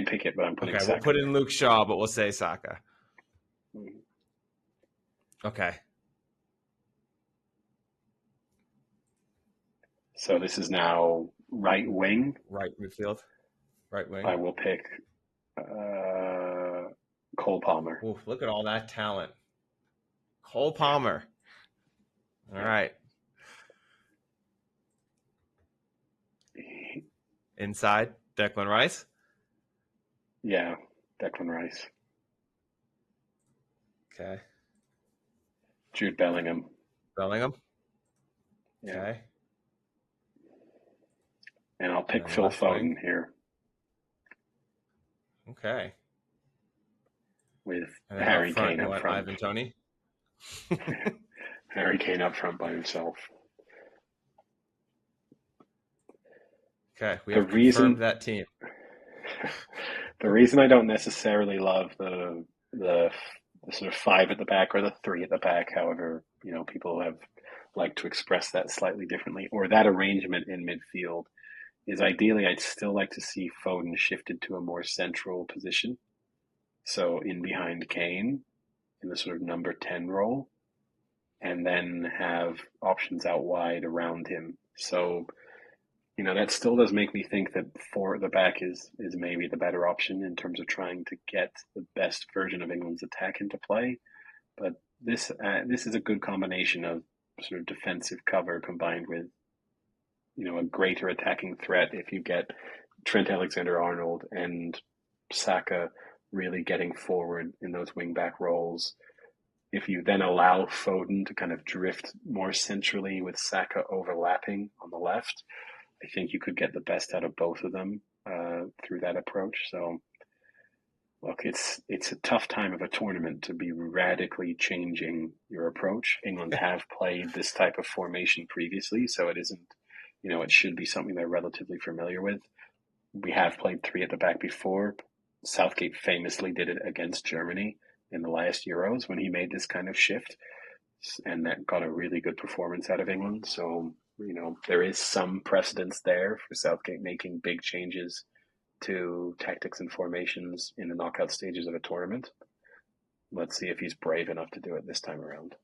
pick it. But I'm putting. Okay, Saka we'll put in Luke Shaw, but we'll say Saka. Okay. So this is now right wing. Right midfield. Right wing. I will pick Cole Palmer. Ooh, look at all that talent. Cole Palmer. All right. Inside, Declan Rice. Yeah, Declan Rice. Okay. Jude Bellingham. Yeah. Okay. And I'll pick Phil Foden here. Okay. With Harry Kane up front. Ivan Toney? Harry Kane up front by himself. Okay, we have confirmed that team. The reason I don't necessarily love the the sort of five at the back or the three at the back, however, people have liked to express that slightly differently, or that arrangement in midfield, is ideally I'd still like to see Foden shifted to a more central position. So in behind Kane in the sort of number 10 role, and then have options out wide around him. So, that still does make me think that four at the back is maybe the better option in terms of trying to get the best version of England's attack into play. But this is a good combination of sort of defensive cover combined with a greater attacking threat if you get Trent Alexander-Arnold and Saka really getting forward in those wing-back roles. If you then allow Foden to kind of drift more centrally with Saka overlapping on the left, I think you could get the best out of both of them through that approach. So, look, it's a tough time of a tournament to be radically changing your approach. England have played this type of formation previously, so it isn't, it should be something they're relatively familiar with. We have played three at the back before. Southgate famously did it against Germany in the last Euros when he made this kind of shift, and that got a really good performance out of England. So, there is some precedence there for Southgate making big changes to tactics and formations in the knockout stages of a tournament. Let's see if he's brave enough to do it this time around.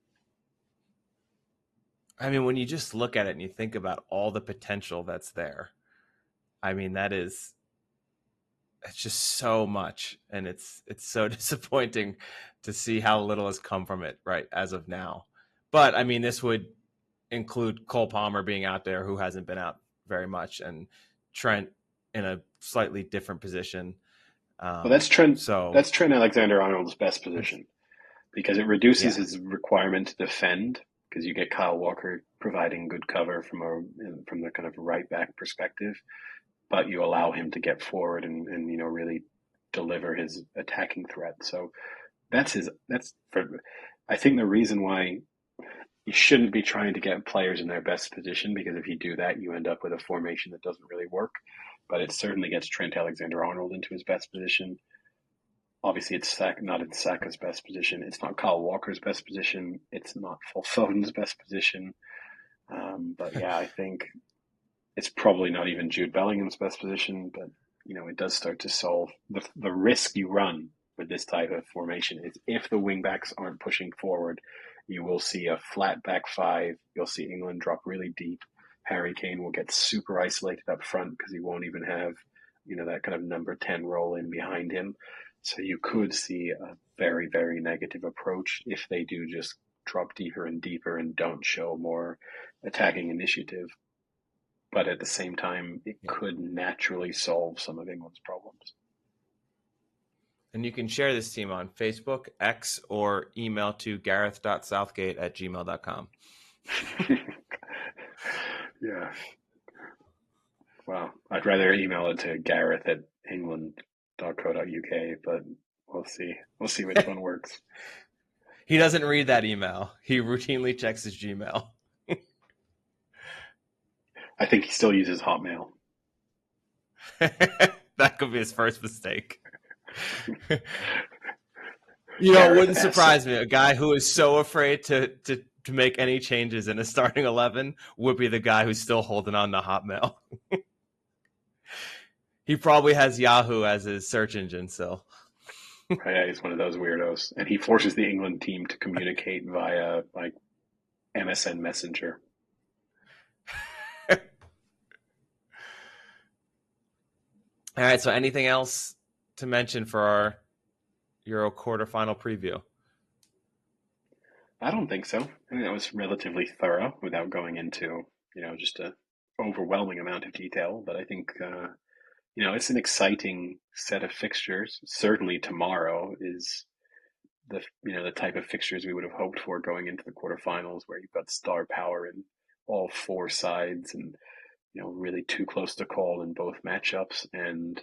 I mean, when you just look at it and you think about all the potential that's there, I mean, it's just so much, and it's so disappointing to see how little has come from it right as of now. But I mean, this would include Cole Palmer being out there, who hasn't been out very much, and Trent in a slightly different position. Well, that's Trent Alexander-Arnold's best position, because it reduces his requirement to defend, because you get Kyle Walker providing good cover from the kind of right back perspective, but you allow him to get forward and really deliver his attacking threat. So I think the reason why you shouldn't be trying to get players in their best position, because if you do that, you end up with a formation that doesn't really work. But it certainly gets Trent Alexander-Arnold into his best position. Obviously, it's not in Saka's best position. It's not Kyle Walker's best position. It's not Phil Foden's best position. But yeah, I think it's probably not even Jude Bellingham's best position. But it does start to solve the risk you run with this type of formation. Is if the wing backs aren't pushing forward, you will see a flat back five. You'll see England drop really deep. Harry Kane will get super isolated up front because he won't even have, that kind of number 10 role in behind him. So you could see a very, very negative approach if they do just drop deeper and deeper and don't show more attacking initiative. But at the same time, it could naturally solve some of England's problems. And you can share this team on Facebook, X, or email to gareth.southgate@gmail.com. Yeah. Well, I'd rather email it to gareth@england.co.uk, but we'll see. We'll see which one works. He doesn't read that email. He routinely checks his Gmail. I think he still uses Hotmail. That could be his first mistake. It wouldn't surprise me. A guy who is so afraid to make any changes in a starting 11 would be the guy who's still holding on to Hotmail. He probably has Yahoo as his search engine still. Yeah, he's one of those weirdos. And he forces the England team to communicate via like MSN Messenger. All right, so anything else to mention for our Euro quarterfinal preview? I don't think so. I think that was relatively thorough without going into, just an overwhelming amount of detail. But I think, it's an exciting set of fixtures. Certainly tomorrow is the type of fixtures we would have hoped for going into the quarterfinals, where you've got star power in all four sides and, really too close to call in both matchups. And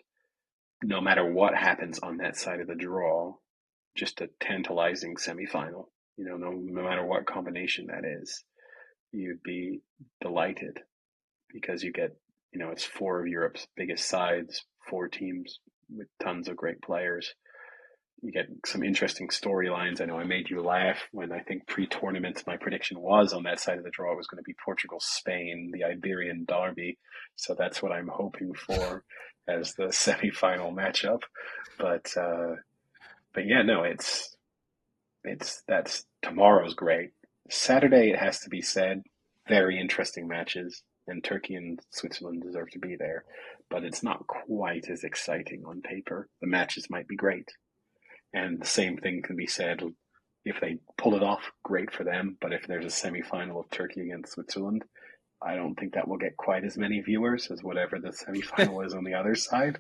no matter what happens on that side of the draw, just a tantalizing semifinal. No matter what combination that is, you'd be delighted because you get, it's four of Europe's biggest sides, four teams with tons of great players. You get some interesting storylines. I know I made you laugh when I think pre-tournament my prediction was on that side of the draw it was going to be Portugal-Spain, the Iberian derby. So that's what I'm hoping for as the semi-final matchup. But yeah, no, it's that's tomorrow's great. Saturday, it has to be said, very interesting matches, and Turkey and Switzerland deserve to be there. But it's not quite as exciting on paper. The matches might be great, and the same thing can be said if they pull it off, great for them. But if there's a semi-final of Turkey against Switzerland, I don't think that will get quite as many viewers as whatever the semi-final is on the other side.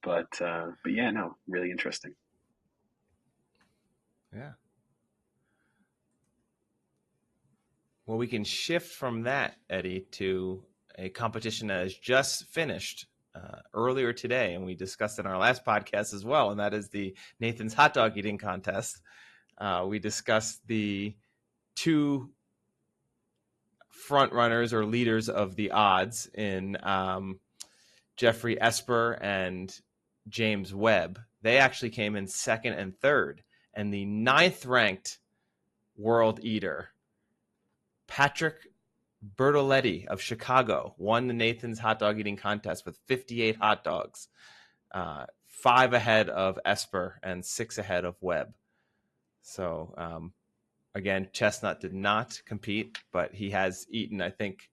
But yeah, no, really interesting. Yeah. Well, we can shift from that, Eddie, to a competition that has just finished earlier today, and we discussed in our last podcast as well, and that is the Nathan's hot dog eating contest. We discussed the two front runners or leaders of the odds in Jeffrey Esper and James Webb. They actually came in second and third, and the 9th ranked world eater, Patrick Bertoletti of Chicago, won the Nathan's hot dog eating contest with 58 hot dogs, 5 ahead of Esper and 6 ahead of Webb. So again, Chestnut did not compete, but he has eaten, I think,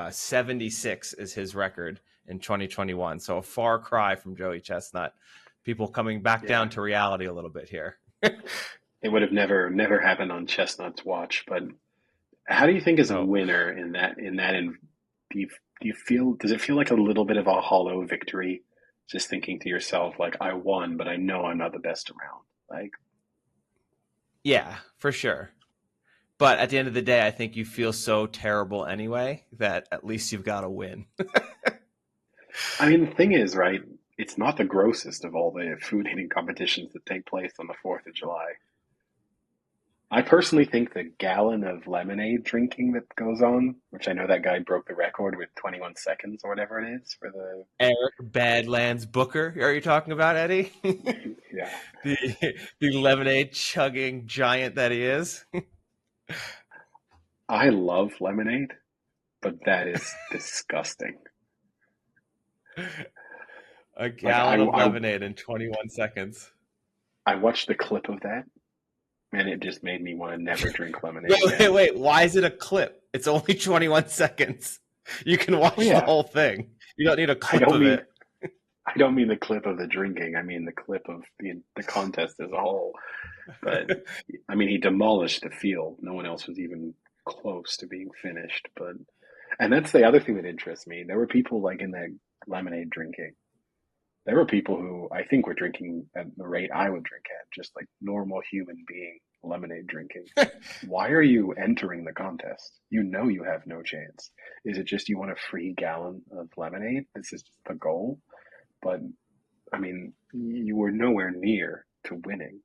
76 is his record in 2021. So a far cry from Joey Chestnut. People coming back down to reality a little bit here. It would have never happened on Chestnut's watch. But how do you think as a winner in that? And do you feel? Does it feel like a little bit of a hollow victory? Just thinking to yourself, like, I won, but I know I'm not the best around. Like, yeah, for sure. But at the end of the day, I think you feel so terrible anyway that at least you've got to win. I mean, the thing is, right? It's not the grossest of all the food eating competitions that take place on the 4th of July. I personally think the gallon of lemonade drinking that goes on, which I know that guy broke the record with 21 seconds or whatever it is for the Eric Badlands Booker, are you talking about, Eddie? yeah. the lemonade chugging giant that he is. I love lemonade, but that is disgusting. A gallon of lemonade in 21 seconds. I watched the clip of that, and it just made me want to never drink lemonade. Wait. Why is it a clip? It's only 21 seconds. You can watch the whole thing. You don't need a clip of it. I don't mean the clip of the drinking. I mean the clip of the contest as a whole. But, I mean, he demolished the field. No one else was even close to being finished. And that's the other thing that interests me. There were people like in that lemonade drinking. There were people who I think were drinking at the rate I would drink at, just like normal human being lemonade drinking. Why are you entering the contest? You know you have no chance. Is it just you want a free gallon of lemonade? This is the goal? But, I mean, you were nowhere near to winning.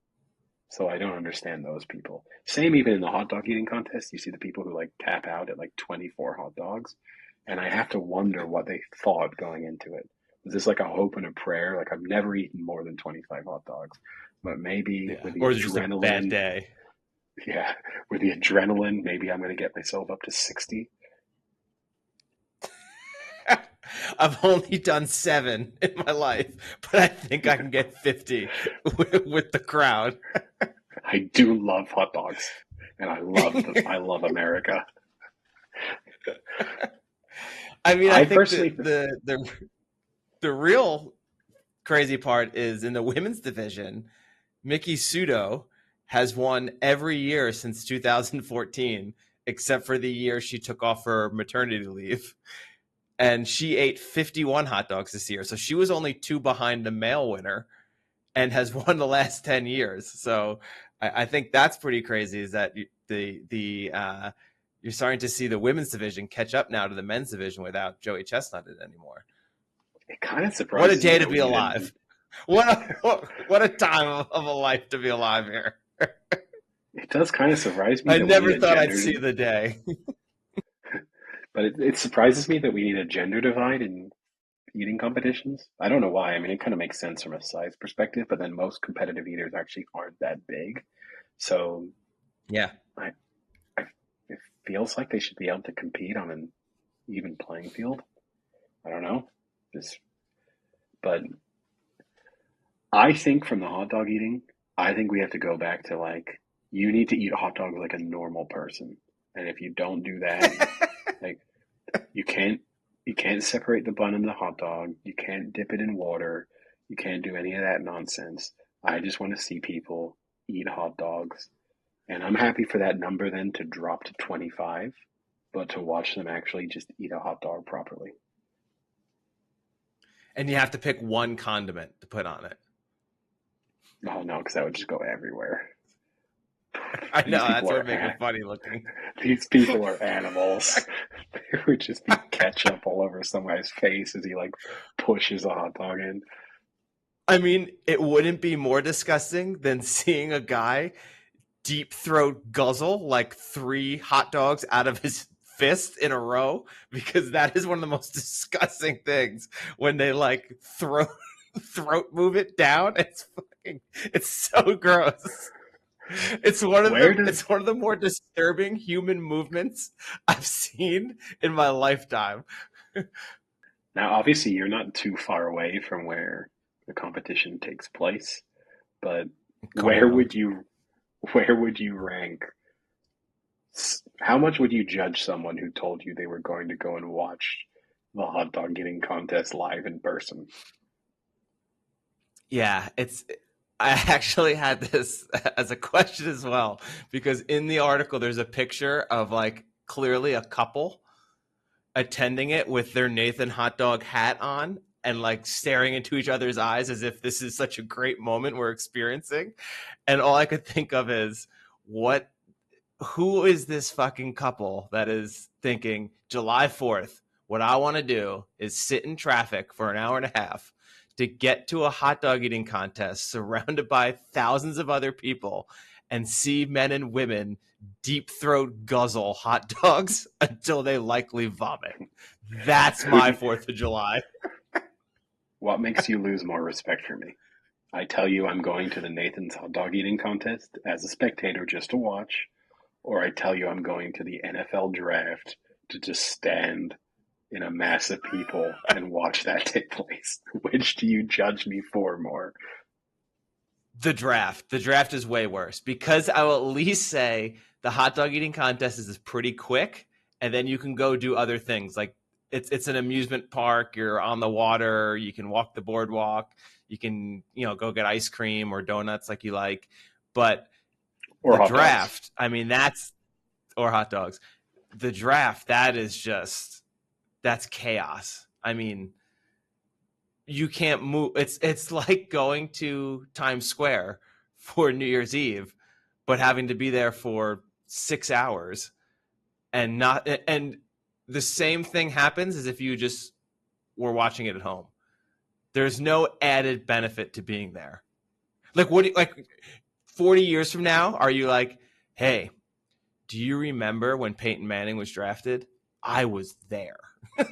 So I don't understand those people. Same even in the hot dog eating contest. You see the people who like tap out at like 24 hot dogs. And I have to wonder what they thought going into it. Was this like a hope and a prayer? Like, I've never eaten more than 25 hot dogs, but maybe with the adrenaline, just a bad day. Yeah, with the adrenaline, maybe I'm going to get myself up to 60. I've only done 7 in my life, but I think I can get 50 with the crowd. I do love hot dogs, and I love America. I mean, I think the real crazy part is in the women's division, Miki Sudo has won every year since 2014, except for the year she took off her maternity leave. And she ate 51 hot dogs this year. So she was only 2 behind the male winner and has won the last 10 years. So I think that's pretty crazy, is that you're starting to see the women's division catch up now to the men's division without Joey Chestnut in it anymore. It kind of surprises me. What a day to be alive. What a time of a life to be alive here. It does kind of surprise me. I never thought I'd see the day. But it surprises me that we need a gender divide in eating competitions. I don't know why. I mean, it kind of makes sense from a size perspective, but then most competitive eaters actually aren't that big. So Yeah. I, it feels like they should be able to compete on an even playing field. I don't know. Just, but I think from the hot dog eating, I think we have to go back to like you need to eat hot dogs like a normal person. And if you don't do that, like you can't you can't separate the bun and the hot dog. You can't dip it in water. You can't do any of that nonsense. I just want to see people eat hot dogs. And I'm happy for that number then to drop to 25, but to watch them actually just eat a hot dog properly. And you have to pick one condiment to put on it. Oh no, because that would just go everywhere. I know, These that's people what are would make it funny looking. these people are animals. There would just be ketchup all over some guy's face as he like pushes a hot dog in. I mean, it wouldn't be more disgusting than seeing a guy deep throat guzzle like 3 hot dogs out of his fist in a row, because that is one of the most disgusting things when they like throat move it down. It's so gross. Where does It's one of the more disturbing human movements I've seen in my lifetime. now obviously you're not too far away from where the competition takes place, but Carter where Road. would you where would you rank how much would you judge someone who told you they were going to go and watch the hot dog eating contest live in person? Yeah, I actually had this as a question as well, because in the article there's a picture of like clearly a couple attending it with their Nathan hot dog hat on and like staring into each other's eyes as if this is such a great moment we're experiencing. And all I could think of is, what who is this fucking couple that is thinking July 4th, what I want to do is sit in traffic for an hour and a half to get to a hot dog eating contest surrounded by thousands of other people and see men and women deep throat guzzle hot dogs until they likely vomit. That's Who do my you, 4th of July. what makes you lose more respect for me? I tell you I'm going to the Nathan's hot dog eating contest as a spectator just to watch, or I tell you I'm going to the NFL draft to just stand in a mass of people and watch that take place. Which do you judge me for more? The draft. The draft is way worse, because I will at least say the hot dog eating contest is pretty quick, and then you can go do other things. Like it's an amusement park. You're on the water. You can walk the boardwalk. You can go get ice cream or donuts like you like. But Or the hot dogs? draft, I mean, that's or hot dogs. The draft, that's chaos. I mean, you can't move. It's like going to Times Square for New Year's Eve, but having to be there for 6 hours and not. And the same thing happens as if you just were watching it at home. There's no added benefit to being there. Like 40 years from now, are you like, hey, do you remember when Peyton Manning was drafted? I was there.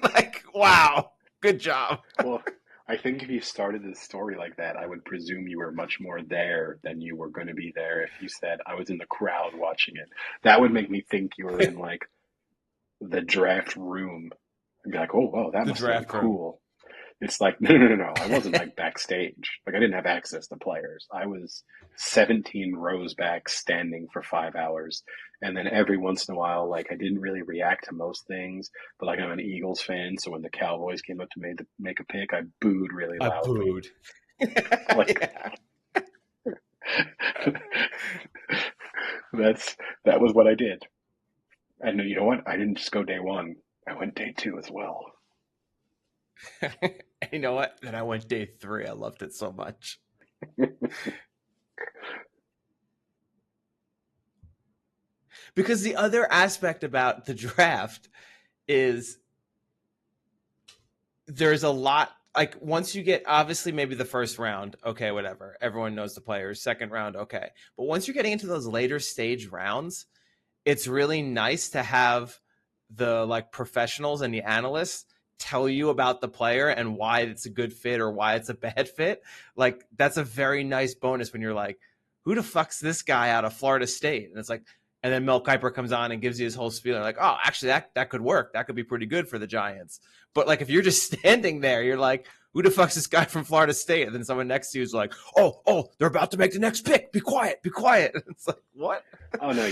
Like, wow, good job. Well, I think if you started this story like that, I would presume you were much more there than you were going to be there if you said I was in the crowd watching it. That would make me think you were in like the draft room and be like, oh, wow, that The must have been draft room. cool. It's like, no. I wasn't like backstage. Like I didn't have access to players. I was 17 rows back standing for 5 hours. And then every once in a while, like I didn't really react to most things, but like I'm an Eagles fan. So when the Cowboys came up to make a pick, I booed really I loudly. booed. Like Yeah. that was what I did. And you know what? I didn't just go day one. I went day two as well. You know what? Then I went day 3. I loved it so much. Because the other aspect about the draft is there's a lot, like once you get obviously maybe the first round, okay, whatever. Everyone knows the players. Second round, okay. But once you're getting into those later stage rounds, it's really nice to have the like professionals and the analysts tell you about the player and why it's a good fit or why it's a bad fit. Like, that's a very nice bonus when you're like, who the fuck's this guy out of Florida State? And it's like, and then Mel Kiper comes on and gives you his whole spiel. Like, oh, actually, that could work. That could be pretty good for the Giants. But like, if you're just standing there, you're like, who the fuck's this guy from Florida State? And then someone next to you is like, oh, they're about to make the next pick. Be quiet, be quiet. It's like, what? Oh no,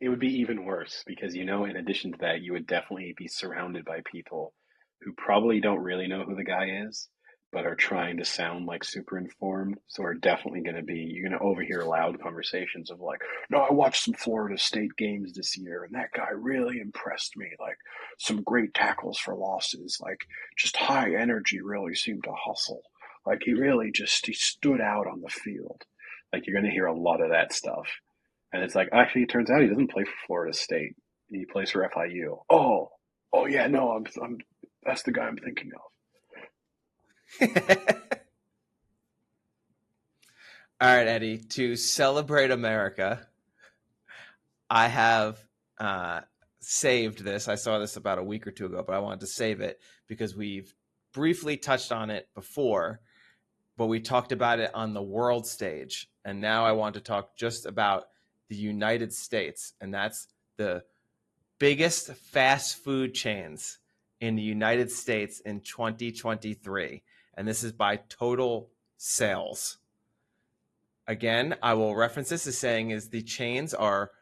it would be even worse because in addition to that, you would definitely be surrounded by people who probably don't really know who the guy is, but are trying to sound like super informed. So are definitely you're going to overhear loud conversations of like, no, I watched some Florida State games this year, and that guy really impressed me. Like some great tackles for losses, like just high energy, really seemed to hustle. Like he stood out on the field. Like you're going to hear a lot of that stuff. And it's like, actually, it turns out he doesn't play for Florida State. He plays for FIU. Oh yeah, no, I'm that's the guy I'm thinking of. All right, Eddie, to celebrate America, I have saved this. I saw this about a week or two ago, but I wanted to save it because we've briefly touched on it before, but we talked about it on the world stage. And now I want to talk just about the United States, and that's the biggest fast food chains in the United States in 2023. And this is by total sales. Again, I will reference this as saying is the chains are,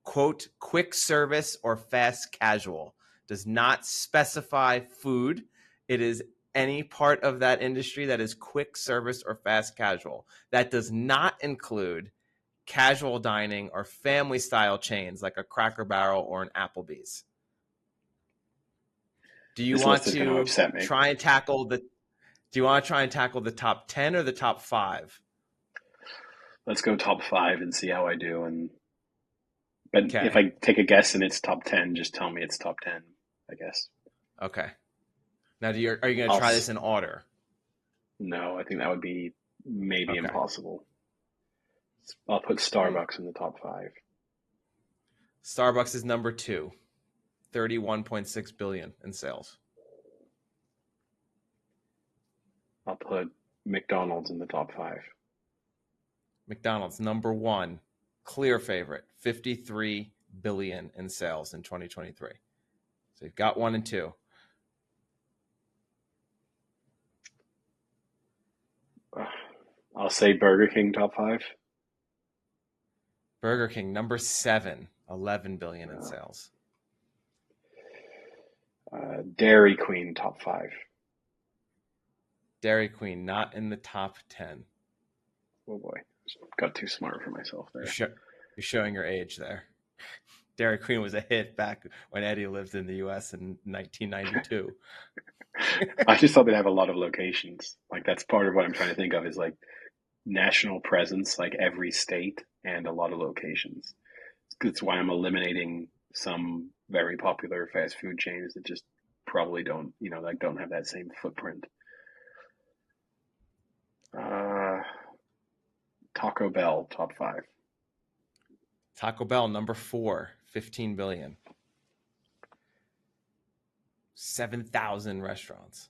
quote, quick service or fast casual. Does not specify food. It is any part of that industry that is quick service or fast casual. That does not include casual dining or family style chains like a Cracker Barrel or an Applebee's. Do you want to try and tackle the top 10 or the top 5? Let's go top 5 and see how I do. But okay. If I take a guess and it's top 10, just tell me it's top 10, I guess. Okay. Now, are you going to try this in order? No, I think that would be maybe impossible. I'll put Starbucks in the top 5. Starbucks is number 2, 31.6 billion in sales. I'll put McDonald's in the top 5. McDonald's number 1, clear favorite, 53 billion in sales in 2023. So you've got 1 and 2. I'll say Burger King top 5. Burger King number 7, 11 billion in sales. Dairy Queen top 5. Dairy Queen not in the top 10. Oh boy, got too smart for myself there. You're showing your age there. Dairy Queen was a hit back when Eddie lived in the U.S. in 1992. I just thought they'd have a lot of locations. Like that's part of what I'm trying to think of is like national presence, like every state and a lot of locations. That's why I'm eliminating some very popular fast food chains that just probably don't, don't have that same footprint. Taco Bell, top 5. Taco Bell, number 4, 15 billion. 7,000 restaurants.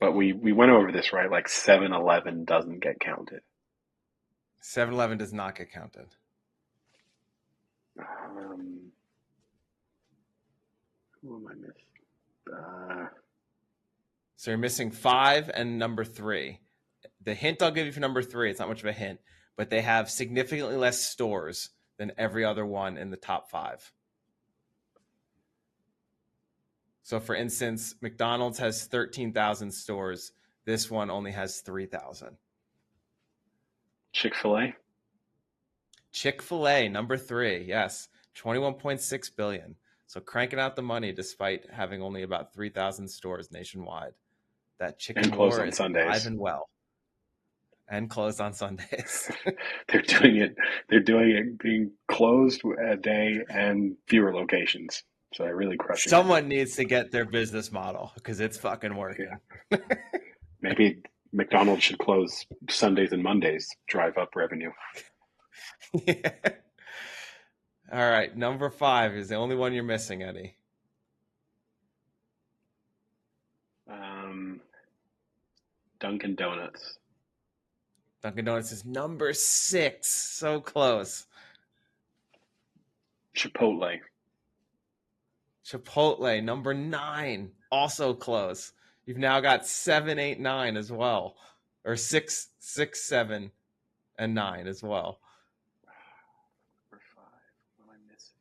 But we went over this, right? Like 7-Eleven doesn't get counted. 7-Eleven does not get counted. Who am I missing? So you're missing 5 and number 3. The hint I'll give you for number 3, it's not much of a hint, but they have significantly less stores than every other one in the top 5. So for instance, McDonald's has 13,000 stores. This one only has 3,000. Chick-fil-A? Chick-fil-A, number 3, yes. 21.6 billion. So cranking out the money despite having only about 3,000 stores nationwide. That chicken war is alive and well. And closed on Sundays. They're doing it being closed a day and fewer locations. So they're really crushing Someone needs to get their business model because it's fucking working. Yeah. Maybe McDonald's should close Sundays and Mondays, drive up revenue. Yeah. All right, number 5 is the only one you're missing, Eddie. Dunkin' Donuts. Dunkin' Donuts is number 6. So close. Chipotle. Chipotle, number 9. Also close. You've now got 7, 8, 9 as well. Or 6, 6, 7, and 9 as well. Number 5. What am I missing?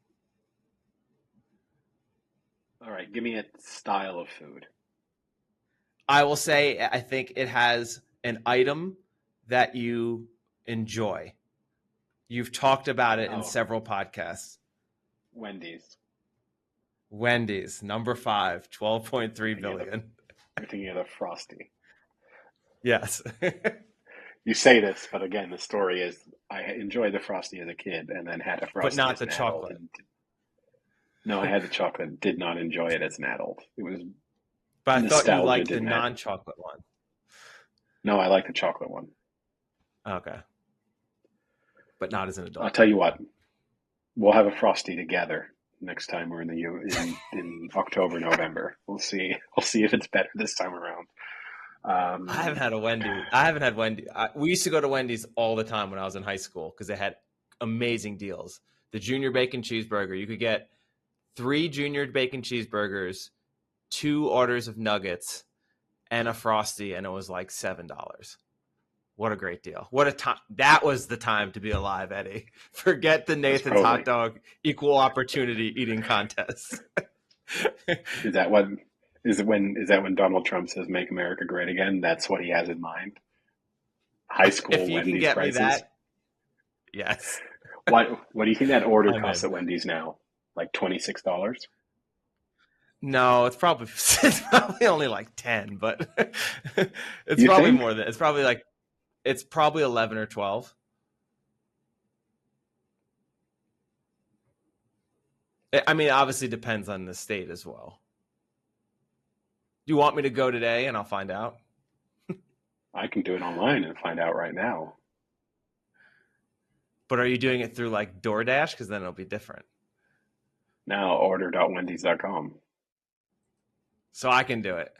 All right, give me a style of food. I will say I think it has an item that you enjoy. You've talked about it in Oh, several podcasts. Wendy's. Wendy's, number 5, 12.3 You're billion. thinking of the Frosty. Yes. You say this, but again, the story is I enjoyed the Frosty as a kid and then had a But Frosty not as the an adult. chocolate. No, I had the chocolate, did not enjoy it as an adult. It was But I thought you nostalgia, liked the didn't it? non-chocolate one. No, I like the chocolate one. Okay. But not as an I'll adult. tell you what, we'll have a Frosty together next time we're in October, November. We'll see. We'll see if it's better this time around. I haven't had a Wendy. I haven't had Wendy. We used to go to Wendy's all the time when I was in high school because they had amazing deals. The junior bacon cheeseburger, you could get 3 junior bacon cheeseburgers, 2 orders of nuggets, and a Frosty, and it was like $7. What a great deal. What a time. That was the time to be alive, Eddie. Forget the That's Nathan's probably hot dog equal opportunity eating contest. is that what is that when Donald Trump says "Make America Great Again"? That's what he has in mind. High If school you can Wendy's get me prices. that, yes. What do you think that order I'm costs in. at Wendy's now? Like $26? No, it's probably only like 10, but it's You probably think? more than it's probably 11 or 12. I mean, obviously depends on the state as well. Do you want me to go today and I'll find out? I can do it online and find out right now. But are you doing it through like DoorDash? Because then it'll be different. Now order.wendys.com. So I can do it.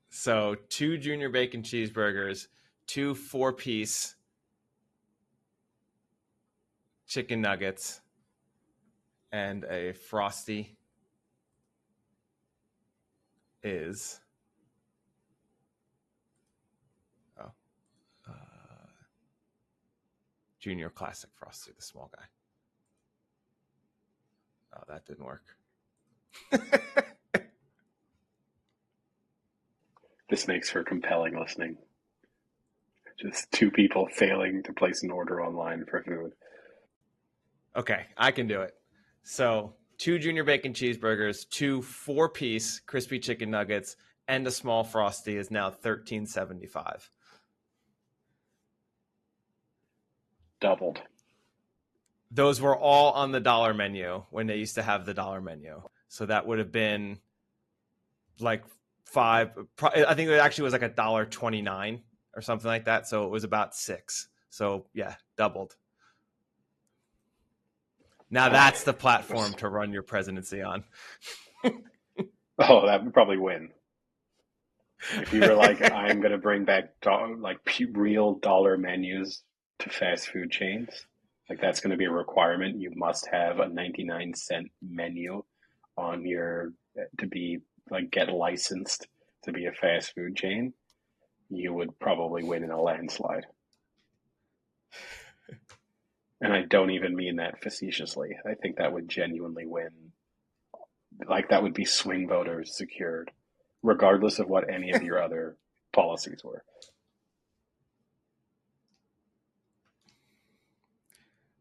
So 2 junior bacon cheeseburgers, 2 4-piece chicken nuggets, and a Frosty is uh, Junior Classic Frosty, the small guy. Oh, that didn't work. This makes for compelling listening. Just 2 people failing to place an order online for food. Okay, I can do it. So 2 junior bacon cheeseburgers, 2 4-piece crispy chicken nuggets, and a small Frosty is now $13.75. Doubled. Those were all on the dollar menu when they used to have the dollar menu. So that would have been like 5. I think it actually was like $1.29 or something like that. So it was about 6. So yeah, doubled. Now that's the platform to run your presidency on. Oh, that would probably win. If you were like, I'm going to bring back real dollar menus to fast food chains, like that's going to be a requirement. You must have a 99-cent menu on your to be like get licensed to be a fast food chain. You would probably win in a landslide. And I don't even mean that facetiously. I think that would genuinely win. Like that would be swing voters secured, regardless of what any of your other policies were.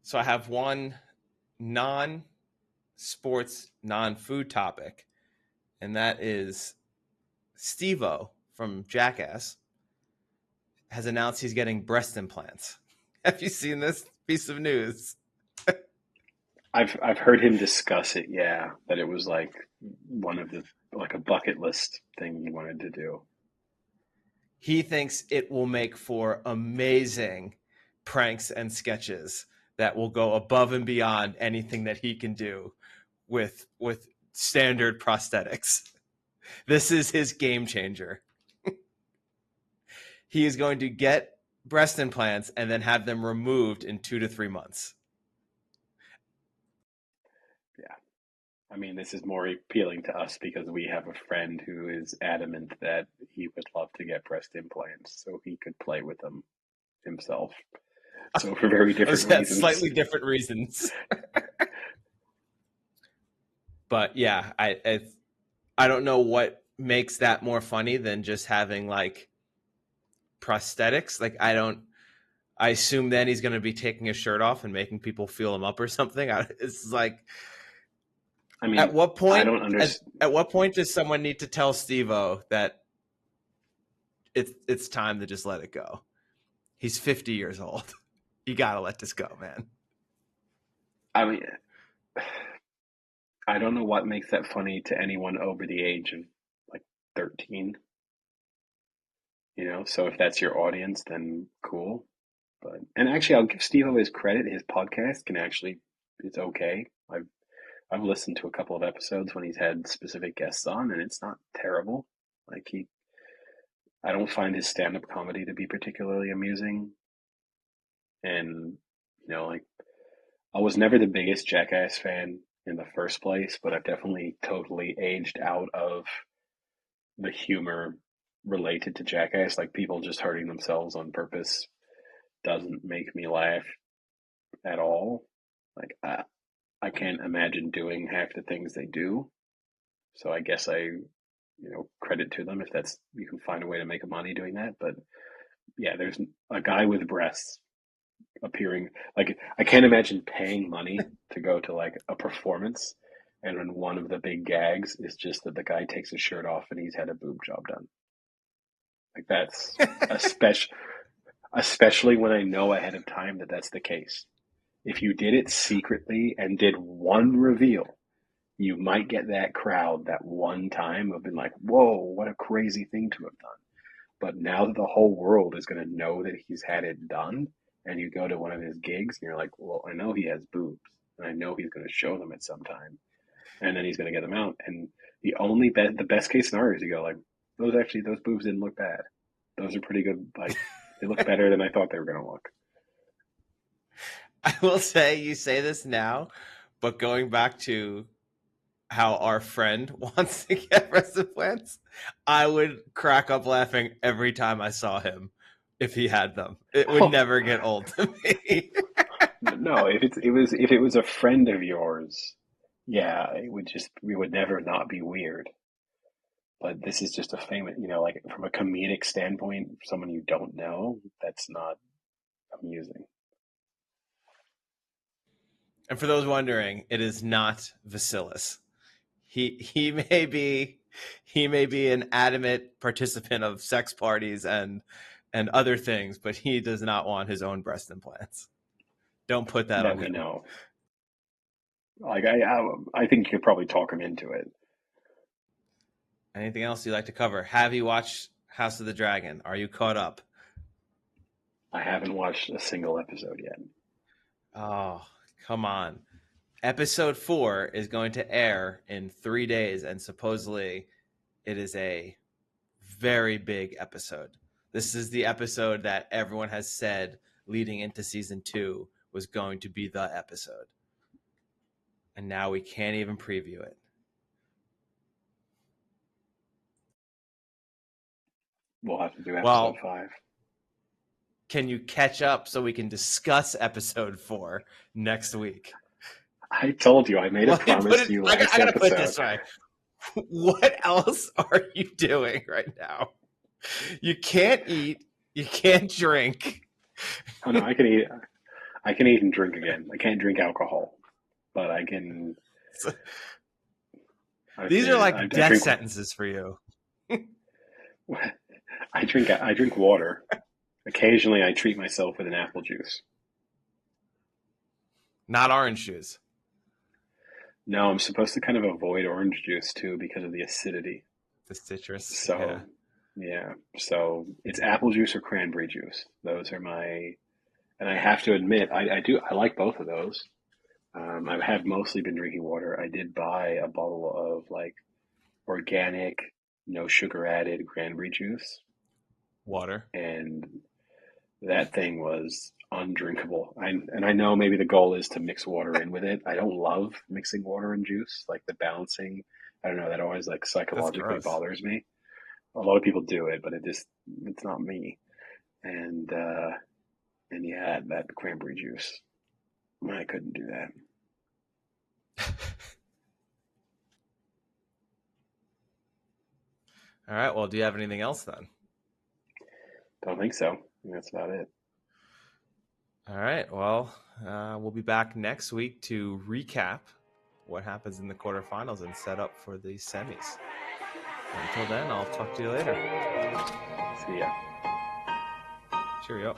So I have one non-sports, non-food topic, and that is Steve-O from Jackass has announced he's getting breast implants. Have you seen this piece of news? I've heard him discuss it, yeah, that it was like one of the like a bucket list thing he wanted to do. He thinks it will make for amazing pranks and sketches that will go above and beyond anything that he can do with standard prosthetics. This is his game changer. He is going to get breast implants and then have them removed in 2 to 3 months. Yeah. I mean, this is more appealing to us because we have a friend who is adamant that he would love to get breast implants so he could play with them himself. So for very different reasons. Slightly different reasons. But yeah, I don't know what makes that more funny than just having like prosthetics. Like I assume then he's going to be taking his shirt off and making people feel him up or something. It's like, I mean, at what point? I don't understand. At what point does someone need to tell Steve-O that it's time to just let it go? He's 50 years old. You got to let this go, man. I mean, I don't know what makes that funny to anyone over the age of like 13. You know, so if that's your audience, then cool. But and actually, I'll give Steve-O his credit. His podcast can actually it's okay. I've listened to a couple of episodes when he's had specific guests on, and it's not terrible. Like I don't find his stand-up comedy to be particularly amusing. And like I was never the biggest Jackass fan in the first place, but I've definitely totally aged out of the humor related to Jackass. Like people just hurting themselves on purpose doesn't make me laugh at all. Like I can't imagine doing half the things they do. So I guess credit to them if that's you can find a way to make money doing that. But yeah, there's a guy with breasts appearing. Like I can't imagine paying money to go to like a performance, and then one of the big gags is just that the guy takes his shirt off and he's had a boob job done. Like that's especially when I know ahead of time that that's the case. If you did it secretly and did one reveal, you might get that crowd that one time of being like, whoa, what a crazy thing to have done. But now that the whole world is going to know that he's had it done, and you go to one of his gigs and you're like, well, I know he has boobs, and I know he's going to show them at some time, and then he's going to get them out. And the best case scenario is you go like, those boobs didn't look bad. Those are pretty good. Like they look better than I thought they were going to look. I will say, you say this now, but going back to how our friend wants to get breast implants, I would crack up laughing every time I saw him if he had them. It would never get old to me. No, if it was a friend of yours, yeah, we would never not be weird. But this is just a famous, like from a comedic standpoint, someone you don't know, that's not amusing. And for those wondering, it is not Vasilis. He may be an adamant participant of sex parties and other things, but he does not want his own breast implants. Don't put that on we him. know. Like I think you could probably talk him into it. Anything else you'd like to cover? Have you watched House of the Dragon? Are you caught up? I haven't watched a single episode yet. Oh, come on. Episode 4 is going to air in 3 days, and supposedly it is a very big episode. This is the episode that everyone has said leading into season 2 was going to be the episode. And now we can't even preview it. We'll have to do episode 5. Can you catch up so we can discuss episode 4 next week? I told you, I made a promise to you last episode. I gotta put it this way. What else are you doing right now? You can't eat. You can't drink. Oh no, I can eat. I can eat and drink again. I can't drink alcohol, but I can. These are like death sentences for you. I drink water. Occasionally, I treat myself with an apple juice. Not orange juice. No, I'm supposed to kind of avoid orange juice too because of the acidity. The citrus. So, yeah. So it's apple juice or cranberry juice. Those are my And I have to admit, I like both of those. I have mostly been drinking water. I did buy a bottle of like organic, no sugar added cranberry juice, Water. and that thing was undrinkable. And I know maybe the goal is to mix water in with it. I don't love mixing water and juice, like the balancing. I don't know, that always like That's psychologically gross. bothers me. A lot of people do it, but it's not me. And and yeah, that cranberry juice, I couldn't do that. All right. Well, do you have anything else then? Don't think so. I think that's about it. All right. Well, we'll be back next week to recap what happens in the quarterfinals and set up for the semis. Until then, I'll talk to you later. See ya. Cheerio.